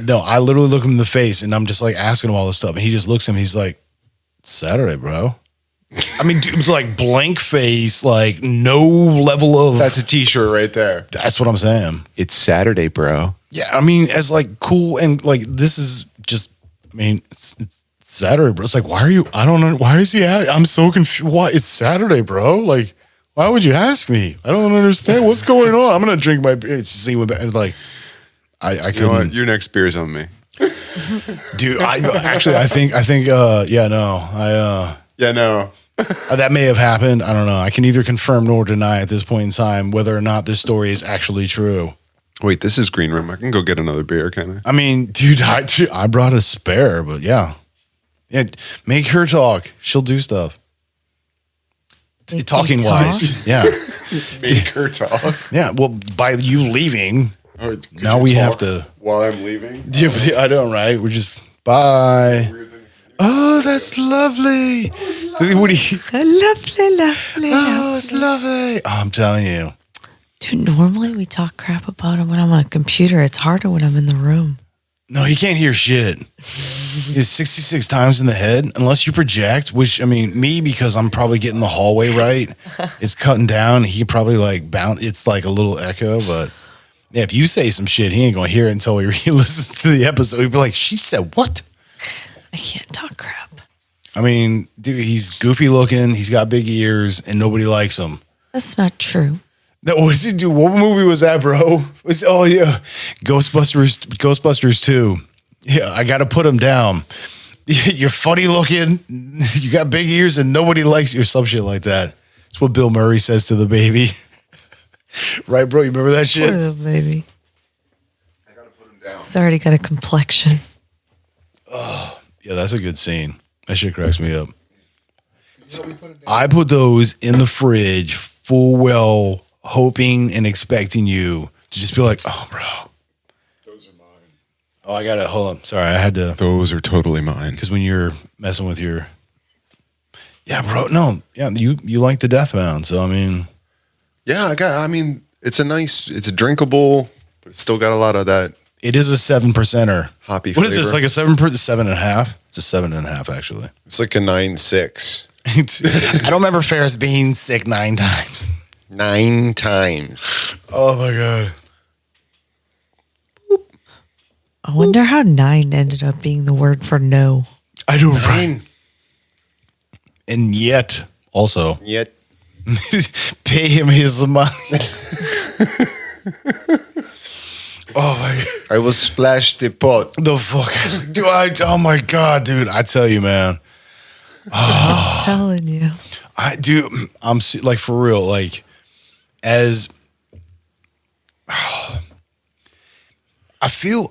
No, I literally look him in the face and I'm just like asking him all this stuff, and he just looks at me. He's like, "It's Saturday, bro." I mean, dude, it was like blank face, like no level of. That's a t-shirt right there. That's what I'm saying. It's Saturday, bro. Yeah, I mean, as like cool and like this is just. I mean, it's Saturday, bro. It's like, why are you? I don't know. Why is he? I'm so confused. Why? It's Saturday, bro. Like, why would you ask me? I don't understand what's going on. I'm gonna drink my beer. It's see what like. I couldn't. You know what? Your next beer's on me. Dude, I think yeah, no. Yeah, no. That may have happened. I don't know. I can neither confirm nor deny at this point in time whether or not this story is actually true. Wait, this is Green Room. I can go get another beer, can I? I mean, dude, I brought a spare, but yeah. Yeah, make her talk. She'll do stuff. Make Talking me wise. talk? Yeah. Make her talk. Yeah. Well, by you leaving, Oh, could now you we talk have to. while I'm leaving. Yeah, I know, right? We're just bye. Oh, that's lovely. What do you? Lovely, lovely. Oh, it's lovely. Oh, I'm telling you. Dude, normally we talk crap about him when I'm on a computer. It's harder when I'm in the room. No, he can't hear shit. He's 66 times in the head, unless you project, which, I mean, me, because I'm probably getting the hallway right, it's cutting down. He probably like bounce. It's like a little echo, but yeah, if you say some shit, he ain't going to hear it until he listens to the episode. He'll be like, she said what? I can't talk crap. I mean, dude, he's goofy looking. He's got big ears and nobody likes him. That's not true. No, what's he do? What movie was that, bro? Oh yeah, Ghostbusters 2. Yeah, I got to put him down. You're funny looking. You got big ears, and nobody likes you. Or some shit like that. That's what Bill Murray says to the baby. Right, bro? You remember that shit? Poor little baby. I gotta put him down. He's already got a complexion. Yeah, that's a good scene. That shit cracks me up. I put those in the fridge full well, hoping and expecting you to just be like, oh, bro. Those are mine. Oh, I got to, hold on. Sorry, I had to. Those are totally mine. Because when you're messing with your. Yeah, bro. No. Yeah, you like the Deathbound. So, I mean. Yeah, I mean, it's a drinkable, but it's still got a lot of that. It is a 7%er. Hoppy What is this? flavor. Like a 7.5? It's a 7.5, actually. It's like a 9.6. I don't remember Ferris being sick 9 times. 9 times. Oh, my God. I wonder how 9 ended up being the word for no. I don't. 9. And yet, also, Yet. pay him his money. Oh my God. I will splash the pot. The fuck? Oh my God, dude. I tell you, man. I'm telling you. I'm like, for real, like, as I feel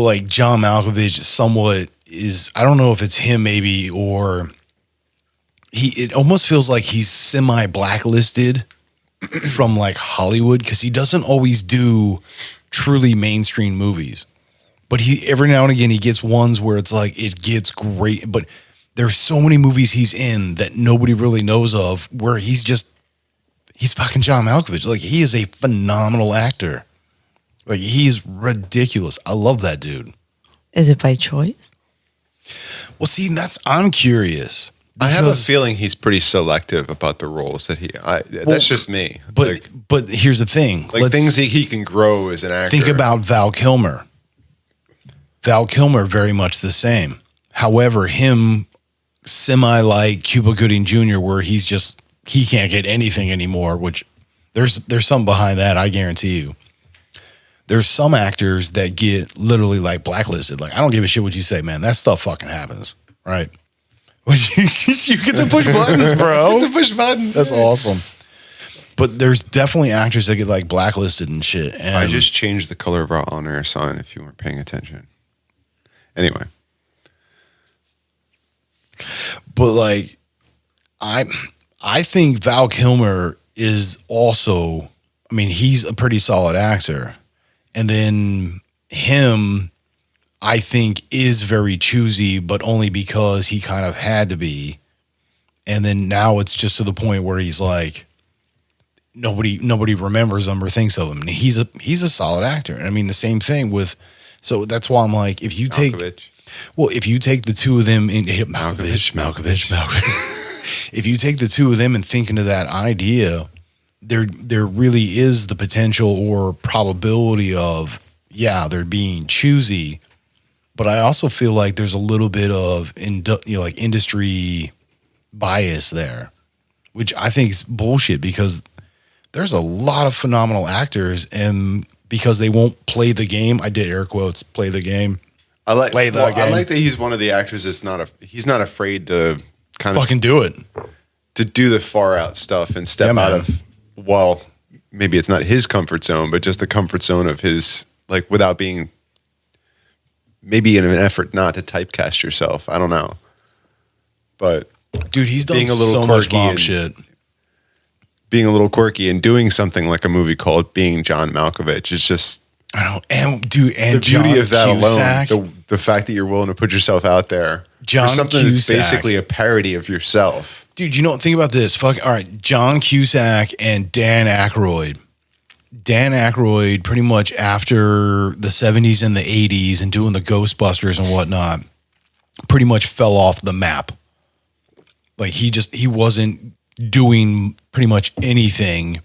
like John Malkovich somewhat is, I don't know if it's him maybe, or it almost feels like he's semi blacklisted from like Hollywood, because he doesn't always do truly mainstream movies, but he every now and again he gets ones where it's like it gets great, but there's so many movies he's in that nobody really knows of where he's fucking John Malkovich. Like, he is a phenomenal actor. Like, he's ridiculous. I love that dude. Is it by choice? Well, see, I'm curious. I have a because- feeling he's pretty selective about the roles that that's just me. But here's the thing. like things he can grow as an actor. Think about Val Kilmer. Val Kilmer, very much the same. However, him semi like Cuba Gooding Jr., where he can't get anything anymore, which there's something behind that, I guarantee you. There's some actors that get literally like blacklisted. Like, I don't give a shit what you say, man. That stuff fucking happens, right? You get to push buttons, bro. to push buttons. That's awesome. But there's definitely actors that get like blacklisted and shit. And I just changed the color of our on-air sign if you weren't paying attention. Anyway. But like, I think Val Kilmer is also, I mean, he's a pretty solid actor. And then him, I think, is very choosy, but only because he kind of had to be. And then now it's just to the point where he's like, nobody remembers him or thinks of him. And he's a solid actor. And I mean, the same thing with, so that's why I'm like, if you take the two of them in Malkovich. If you take the two of them and think into that idea, there really is the potential or probability of, yeah, they're being choosy, but I also feel like there's a little bit of like industry bias there, which I think is bullshit because there's a lot of phenomenal actors, and because they won't play the game, I did air quotes, play the game. I like Play the game. I like that he's one of the actors that's he's not afraid to kind of Fucking do it. to do the far out stuff and step out of, well, maybe it's not his comfort zone, but just the comfort zone of his, like, without being, maybe in an effort not to typecast yourself. I don't know. But Dude, he's done being a little so much quirky bomb and- shit. being a little quirky and doing something like a movie called Being John Malkovich, it's just I don't and dude, and the beauty John of that Cusack, alone, the fact that you're willing to put yourself out there John for something Cusack. that's basically a parody of yourself. Dude, you know, think about this. All right, John Cusack and Dan Aykroyd. Dan Aykroyd, pretty much after the 70s and the 80s and doing the Ghostbusters and whatnot, pretty much fell off the map. Like he wasn't doing pretty much anything.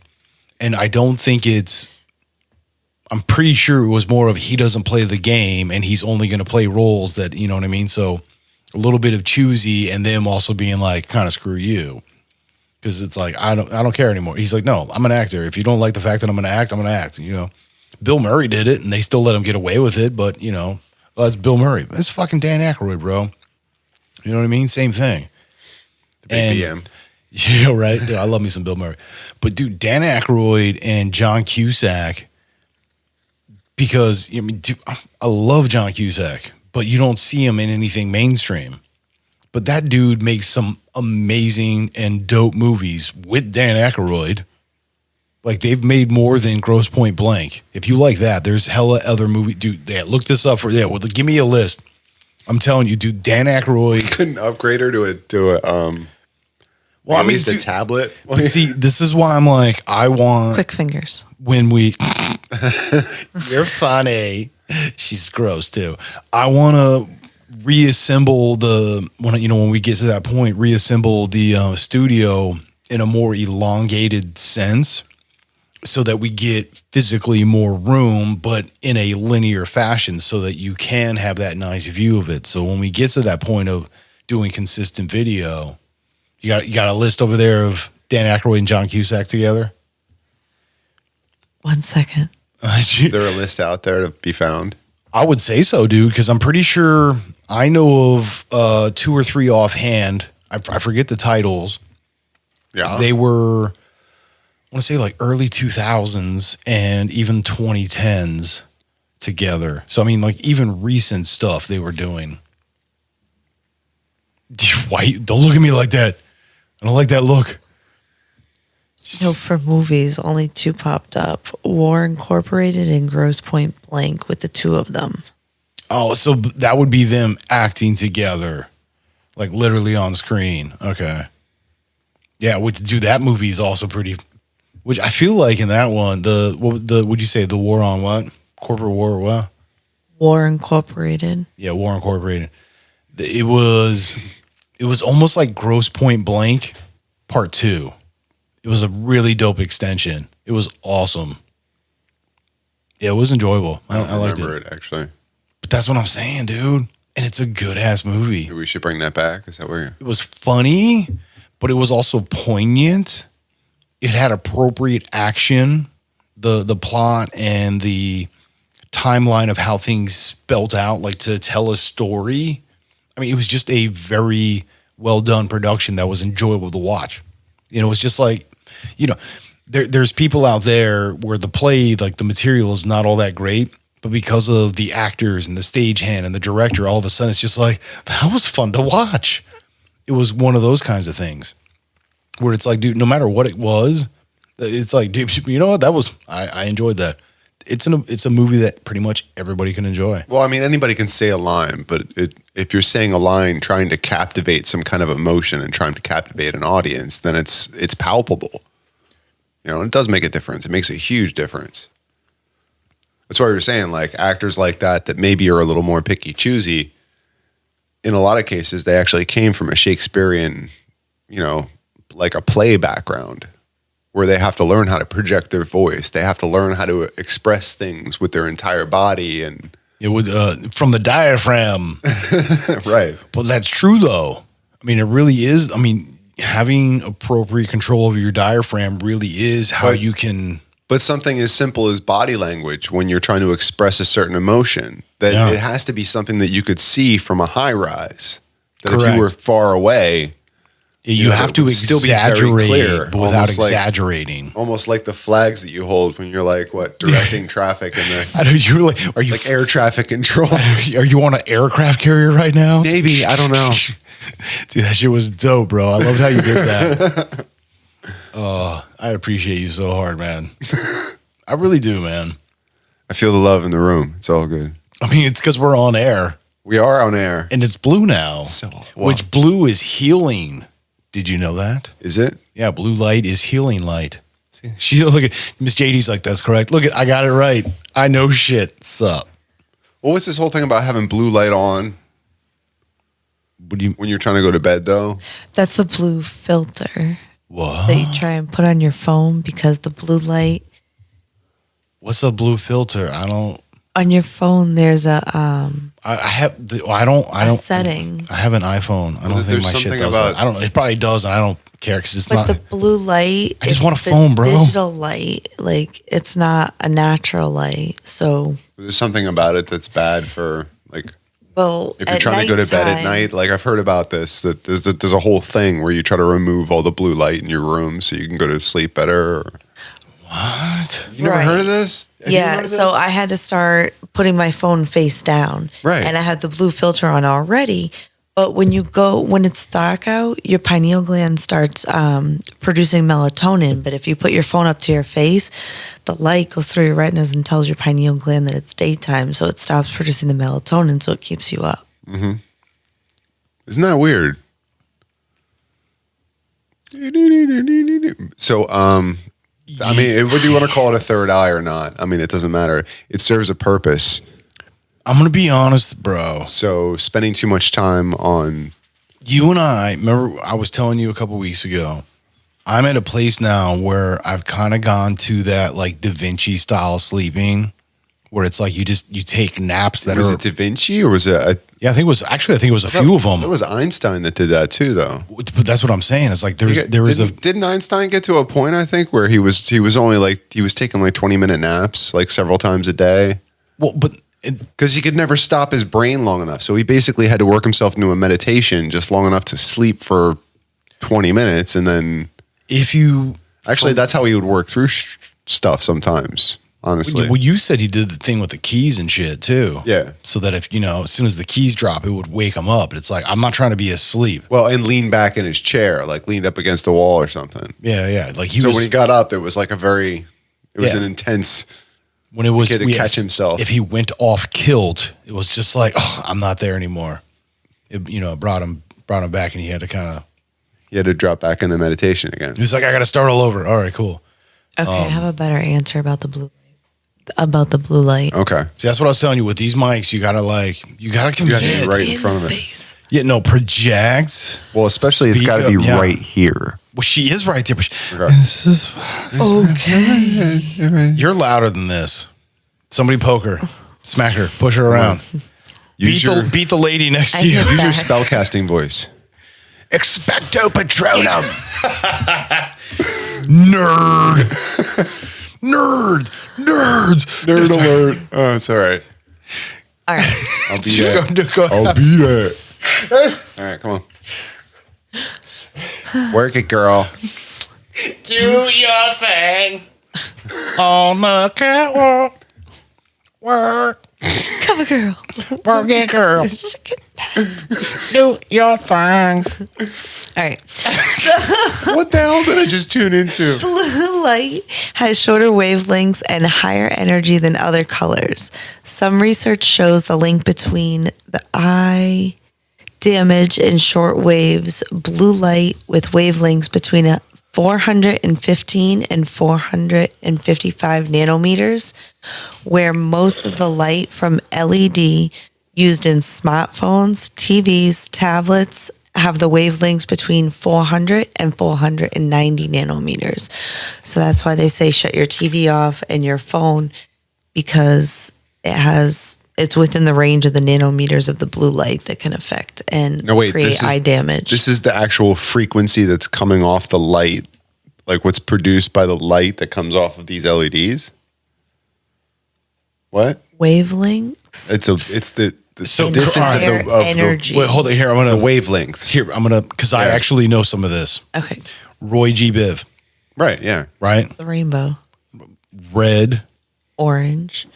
And I don't think I'm pretty sure it was more of he doesn't play the game and he's only going to play roles that, you know what I mean? So a little bit of choosy and them also being like, kind of screw you. Because it's like, I don't care anymore. He's like, no, I'm an actor. If you don't like the fact that I'm going to act, I'm going to act. You know, Bill Murray did it and they still let him get away with it. But, you know, that's Bill Murray. It's fucking Dan Aykroyd, bro. You know what I mean? Same thing. The big BM. Yeah, right. Dude, I love me some Bill Murray. But dude, Dan Aykroyd and John Cusack, because I mean, dude, I love John Cusack, but you don't see him in anything mainstream. But that dude makes some amazing and dope movies with Dan Aykroyd. Like they've made more than Grosse Point Blank. If you like that, there's hella other movies. Dude, yeah, look this up for Well, give me a list. I'm telling you, dude, Dan Aykroyd Couldn't upgrade her to a well, at least a tablet. But see, this is why I'm like, I want Quick fingers. when we you're funny. She's gross too. I want to reassemble when we get to that point, reassemble the studio in a more elongated sense so that we get physically more room, but in a linear fashion so that you can have that nice view of it. So when we get to that point of doing consistent video, you got a list over there of Dan Aykroyd and John Cusack together? 1 second. Is there a list out there to be found? I would say so, dude, because I'm pretty sure I know of 2 or 3 offhand. I forget the titles. Yeah. They were, I want to say like early 2000s and even 2010s together. So, I mean, like even recent stuff they were doing. Why? Don't look at me like that. I don't like that look. No, for movies, only 2 popped up. War Incorporated and Grosse Point Blank with the 2 of them. Oh, so that would be them acting together, like literally on screen. Okay. Yeah, that movie is also pretty. Which I feel like in that one, would you say the war on what? Corporate war or what? War Incorporated. Yeah, War Incorporated. It was almost like Grosse Point Blank Part 2. It was a really dope extension. It was awesome. Yeah, it was enjoyable. I liked remember it. it actually. But that's what I'm saying, dude. And it's a good ass movie. Maybe we should bring that back. Is that where? It was funny, but it was also poignant. It had appropriate action. The plot and the timeline of how things spelt out, like to tell a story. I mean, it was just a very well done production that was enjoyable to watch. You know, it was just like, you know, there's people out there where the play, like the material is not all that great, but because of the actors and the stagehand and the director, all of a sudden it's just like, that was fun to watch. It was one of those kinds of things where it's like, dude, no matter what it was, it's like, dude, you know what? I enjoyed that. It's a movie that pretty much everybody can enjoy. Well, I mean, anybody can say a line, but if you're saying a line trying to captivate some kind of emotion and trying to captivate an audience, then it's palpable. You know, it does make a difference. It makes a huge difference. That's why you're saying, like, actors like that maybe are a little more picky choosy. In a lot of cases, they actually came from a Shakespearean, you know, like a play background. where they have to learn how to project their voice. They have to learn how to express things with their entire body and It would from the diaphragm. right. But that's true, though. I mean, it really is. I mean, having appropriate control over your diaphragm really is how you can. But something as simple as body language, when you're trying to express a certain emotion, that it has to be something that you could see from a high rise. That if you were far away, you have to exaggerate clear, but without exaggerating. Almost like the flags that you hold when you're like, directing traffic in the. I know you're like, are you like air traffic control? Are you on an aircraft carrier right now? Maybe, I don't know. Dude, that shit was dope, bro. I loved how you did that. Oh, I appreciate you so hard, man. I really do, man. I feel the love in the room. It's all good. I mean, it's because we're on air. We are on air. And it's blue now. Well, which blue is healing. Did you know that? Is it? Yeah, blue light is healing light. See, she look at Miss JD's like, that's correct. Look at, I got it right. I know shit. Sup? Well, what's this whole thing about having blue light on? When you're trying to go to bed, though? That's the blue filter. What? That you try and put on your phone because the blue light. What's a blue filter? I don't. On your phone, there's a I have. I don't setting. I have an iPhone. I don't think my shit does that. I don't. It probably does, and I don't care because it's not. But the blue light. I just want a phone, bro. Digital light, like it's not a natural light. So there's something about it that's bad for like. Well, if you're trying to go to bed at night, like I've heard about this, that there's a whole thing where you try to remove all the blue light in your room so you can go to sleep better. Or... What? You never heard of this? Yeah, so I had to start putting my phone face down. Right. And I had the blue filter on already. But when it's dark out, your pineal gland starts producing melatonin. But if you put your phone up to your face, the light goes through your retinas and tells your pineal gland that it's daytime. So it stops producing the melatonin, so it keeps you up. Mm-hmm. Isn't that weird? So, I mean, whether you want to call it a third eye or not, I mean, it doesn't matter. It serves a purpose. I'm going to be honest, bro. So spending too much time on... You and I, remember I was telling you a couple weeks ago, I'm at a place now where I've kind of gone to that like Da Vinci style sleeping where it's like you take naps that was it Da Vinci or was it... Yeah, I think it was a few of them. It was Einstein that did that too, though. But that's what I'm saying. It's like didn't Einstein get to a point, I think, where he was only like, he was taking like 20-minute naps like several times a day? Well, but... Because he could never stop his brain long enough. So he basically had to work himself into a meditation just long enough to sleep for 20 minutes. And then... That's how he would work through stuff sometimes, honestly. Well, you said he did the thing with the keys and shit, too. Yeah. So that if, as soon as the keys drop, it would wake him up. It's like, I'm not trying to be asleep. Well, and lean back in his chair, like leaned up against the wall or something. Yeah, yeah. Like when he got up, it was like an intense... When it was to catch himself. If he went off kilt, it was just like, oh, I'm not there anymore. It brought him back, and he had to drop back into meditation again. He was like, I got to start all over. All right, cool. Okay, I have a better answer about the blue light. Okay, see, that's what I was telling you. With these mics, you gotta be right in front of it. Face. Yeah, no, project. Well, especially it's got to be right here. Well, she is right there. But Okay. This is okay. You're louder than this. Somebody poke her, smack her, push her around. Beat the lady next to you. Use your spellcasting voice. Expecto Patronum. Nerd. Nerd alert. Oh, it's all right. All right. I'll be that. I'll be that. All right, come on. Work it, girl. Do your thing on the catwalk. Work. Cover girl. Work it, girl. Do your thing. All right. What the hell did I just tune into? Blue light has shorter wavelengths and higher energy than other colors. Some research shows the link between the eye damage and short waves. Blue light with wavelengths between 415 and 455 nanometers, where most of the light from LED used in smartphones, TVs, tablets, have the wavelengths between 400 and 490 nanometers. So that's why they say shut your TV off and your phone, because it's within the range of the nanometers of the blue light that can affect and create eye damage. This is the actual frequency that's coming off the light, like what's produced by the light that comes off of these LEDs. What? Wavelengths? It's the So distance of the energy. Wait, hold it here. the wavelengths. Here, I'm gonna because I actually know some of this. Okay. Roy G. Biv, Right, yeah. right? The rainbow. Red, Orange.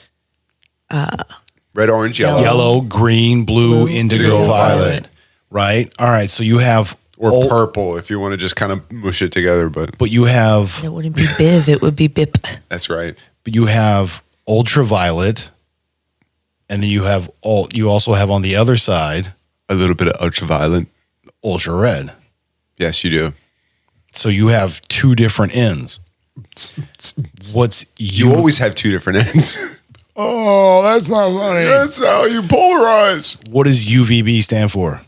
Red, orange, yellow. yellow, green, blue, indigo, violet. violet. Right? All right. So you have Or purple if you want to just kind of mush it together, but you have It wouldn't be Biv, it would be Bip. that's right. ultraviolet, and then you also have on the other side A little bit of ultraviolet. ultra red. Yes, you do. So you have two different ends. What's You always have two different ends. Oh, that's not funny. That's how you polarize. What does UVB stand for?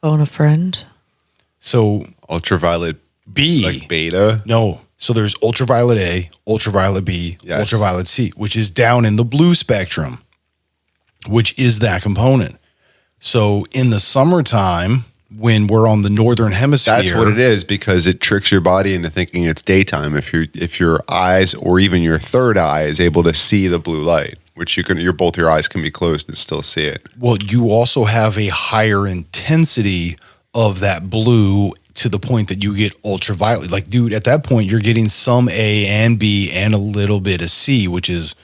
Phone a friend. So Ultraviolet, B. like beta. No. So there's ultraviolet A, ultraviolet B, Yes. ultraviolet C, which is down in the blue spectrum, which is that component. So in the summertime, when we're on the northern hemisphere, That's what it is, because it tricks your body into thinking it's daytime. If your eyes or even your third eye is able to see the blue light, which both your eyes can be closed and still see it. Well, you also have a higher intensity of that blue to the point that you get ultraviolet. Like, dude, at that point, you're getting some A and B and a little bit of C, which is,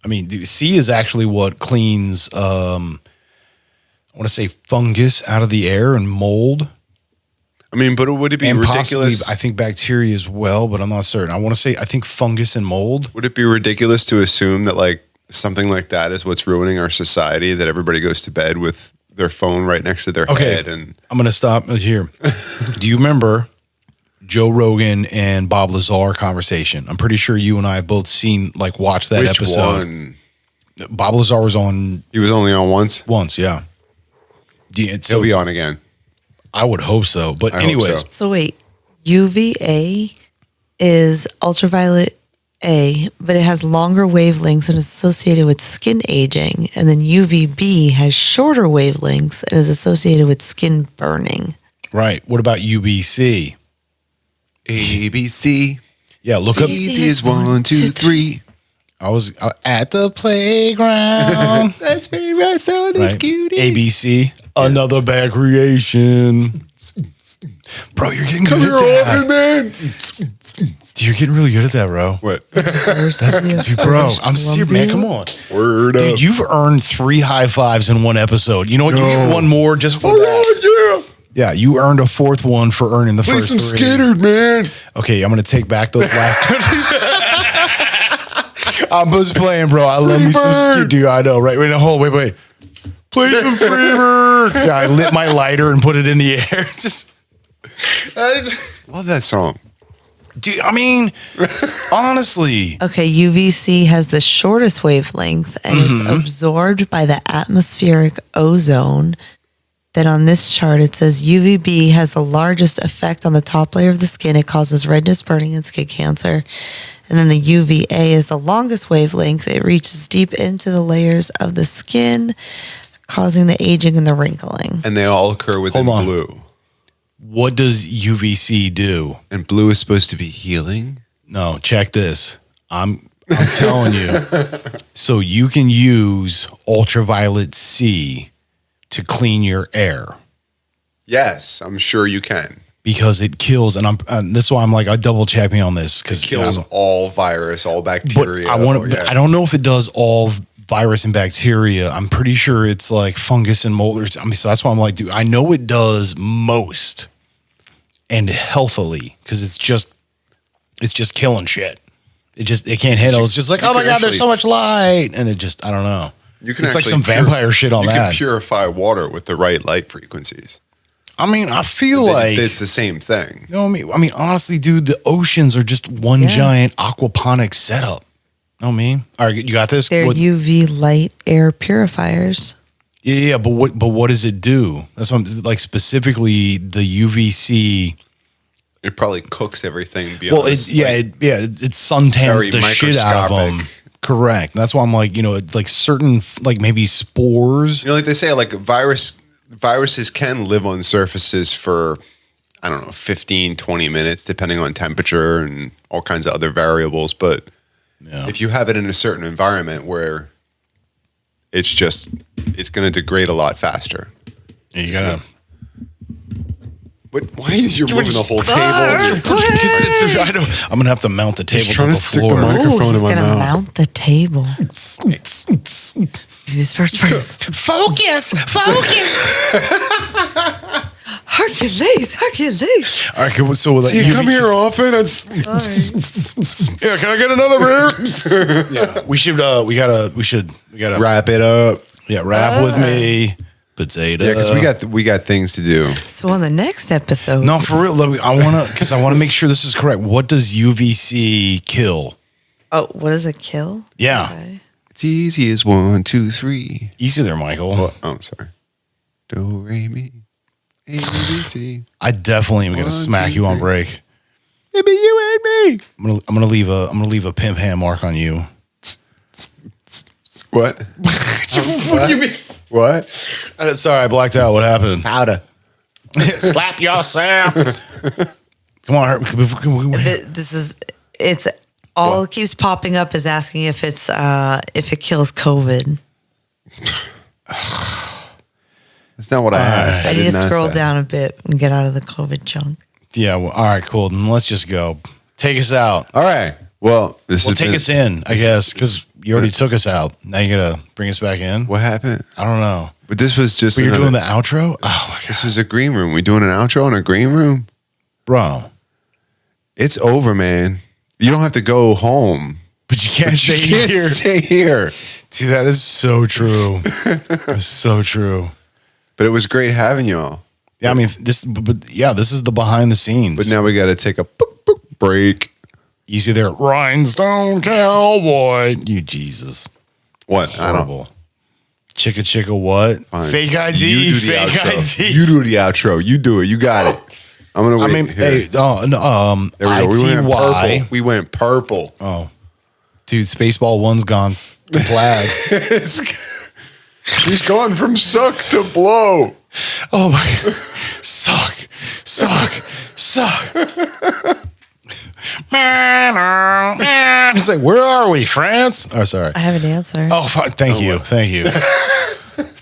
I mean, dude, C is actually what cleans, I want to say fungus out of the air and mold. I mean, but would it be And ridiculous? possibly, I think bacteria as well, but I'm not certain. I want to say, I think fungus and mold. Would it be ridiculous to assume that like something like that is what's ruining our society? That everybody goes to bed with their phone right next to their head, and I'm going to stop here. Do you remember Joe Rogan and Bob Lazar conversation? I'm pretty sure you and I have both watched that which episode. one? Bob Lazar was on He was only on once. yeah. He'll be on again. I would hope so. But I hope anyways, so. So wait, UVA is ultraviolet A, but it has longer wavelengths and is associated with skin aging. And then UVB has shorter wavelengths and is associated with skin burning. right. What about UBC? A B C. Yeah, look up. Easy as 1, 2, 3. I was at the playground. That's very much so. This Right. cutie. ABC, another bad creation. Bro, you're getting good at that. man. You're getting really good at that, bro. What? Bro, I'm serious, man. Come on. Word up. Dude, you've earned 3 high fives in one episode. You know what? You get one more just for All that. right, yeah. Yeah, you earned a 4th one for earning the Play first some 3. skittered, man. Okay, I'm going to take back those last I'm just playing, bro. I love me some Freebird. skit, dude. I know, right? Wait, no, hold, wait. Play some Freebird. Yeah, I lit my lighter and put it in the air. Love that song. Dude, I mean, honestly. Okay, UVC has the shortest wavelengths and it's absorbed by the atmospheric ozone. Then on this chart, it says UVB has the largest effect on the top layer of the skin. It causes redness, burning, and skin cancer. And then the UVA is the longest wavelength. It reaches deep into the layers of the skin, causing the aging and the wrinkling. And they all occur within Hold on. blue. What does UVC do? And blue is supposed to be healing. No, check this. I'm telling you. So you can use ultraviolet C to clean your air Yes, I'm sure you can. because it kills. And that's why I'm like, I double check me on this because Kills all virus, all But bacteria. I want to. Yeah. I don't know if it does all virus and bacteria. I'm pretty sure it's like fungus and mold. I mean, so that's why I'm like, dude, I know it does most and healthily because it's just killing shit. It can't handle. It's just like, You oh my can god, there's actually- so much light, and it just, I don't know. You can It's like actually some vampire shit on you that. can purify water with the right light frequencies. I mean, I feel like It's the same thing. you know what I mean, honestly, dude, the oceans are just one Yeah. giant aquaponic setup. You know what I mean? All right, you got this. They're What- UV light air purifiers. Yeah, but what does it do? That's what I'm, like specifically the UVC. It probably cooks everything beyond. Well, it suntans the shit out of them. microscopic. Correct. That's why I'm like, like certain like maybe spores. Like they say, like viruses can live on surfaces for, I don't know, 15, 20 minutes, depending on temperature and all kinds of other variables. But if you have it in a certain environment where it's going to degrade a lot faster. Yeah, you gotta. But why is you moving the whole table? I'm gonna have to mount the table trying to to the stick the floor. microphone in my gonna mouth. mount the table. Use first frame. Focus. Hercules. All right, so like, Do you come here often? Yeah, can I get another beer? Yeah, we should Wrap it up. rap with me, potato. Yeah, because we got things to do. So on the next episode, No, for real. I want to make sure this is correct. What does UVC kill? oh, what does it kill? Yeah. Okay. It's easy as 1, 2, 3. Easy there, Michael. Oh, I'm sorry. Do re mi A B C. I definitely am gonna 1, smack 2, you on 3. break. Maybe you and me. I'm gonna leave a pimp hand mark on you. What? What do you mean? What? Sorry, I blacked out. What happened? Powder. Slap yourself. Come on, It's all it keeps popping up is asking if it kills COVID. That's not what I asked. I need didn't to ask scroll that. down a bit and get out of the COVID junk. Yeah. Well, all right. Cool. Then let's just go. Take us out. All right. Well, this Well, has take been- us in, I guess, because you already took us out. Now you gotta bring us back in. What happened? I don't know. But this was just. But you're doing another- the outro. Oh my god, This was a green room. We doing an outro in a green room? bro! It's over, man. You don't have to go home. But you can't stay You can't here. stay here. Dude, that is so true. That's so true. But it was great having y'all. Yeah, I mean this. But yeah, this is the behind the scenes. But now we got to take a break. easy there, rhinestone cowboy. You Jesus, What? I don't. horrible. Chicka what? Fine. Fake ID. You do the Fake outro. ID. You do the outro. You do it. You got it. I'm gonna wait. I mean, here. hey, no, There we go. We went ITY. purple. We went purple. Oh, dude, Spaceball 1's gone to plaid. She's gone from suck to blow. Oh my god. Suck. It's like, where are we, France? Oh, sorry. I have an answer. Oh, fuck. Thank you.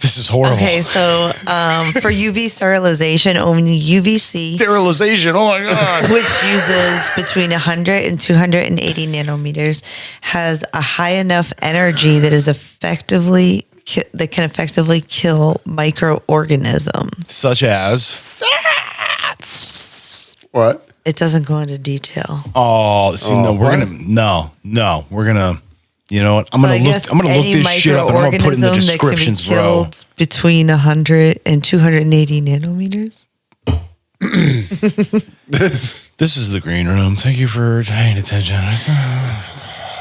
This is horrible. Okay, so for UV sterilization, only UVC, Sterilization. Oh my god. which uses between 100 and 280 nanometers, has a high enough energy that can effectively kill microorganisms. Such as. What? It doesn't go into detail. Oh, see, no, we're what? gonna. We're gonna. You know what? I'm So gonna I look. guess I'm gonna look any this shit up and I'm gonna put it in the microorganism that can be descriptions, bro. killed between 100 and 280 nanometers. This is the green room. Thank you for paying attention.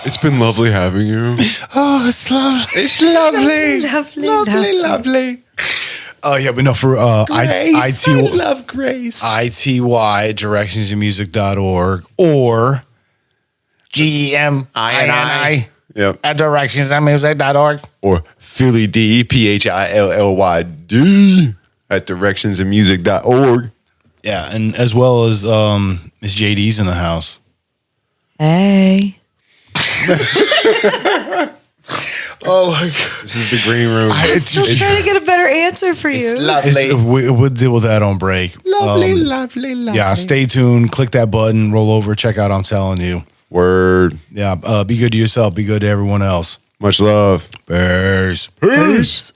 It's been lovely having you. Oh, it's lovely. It's lovely. Lovely. Oh yeah, but no, for Grace, I IT, love Grace. ITY directionsandmusic.org or GEMINI Yep. at directionsandmusic.org. Or Philly D, PHILLYD at directionsandmusic.org. Yeah, and as well as Miss JD's in the house. Hey. Oh my god. This is the green room. Still trying to get a better answer for you. We'll deal with that on break. lovely. Yeah, stay tuned. Click that button. Roll over. Check out. I'm telling you. Word. Yeah. Be good to yourself. Be good to everyone else. Much love. Peace. Peace.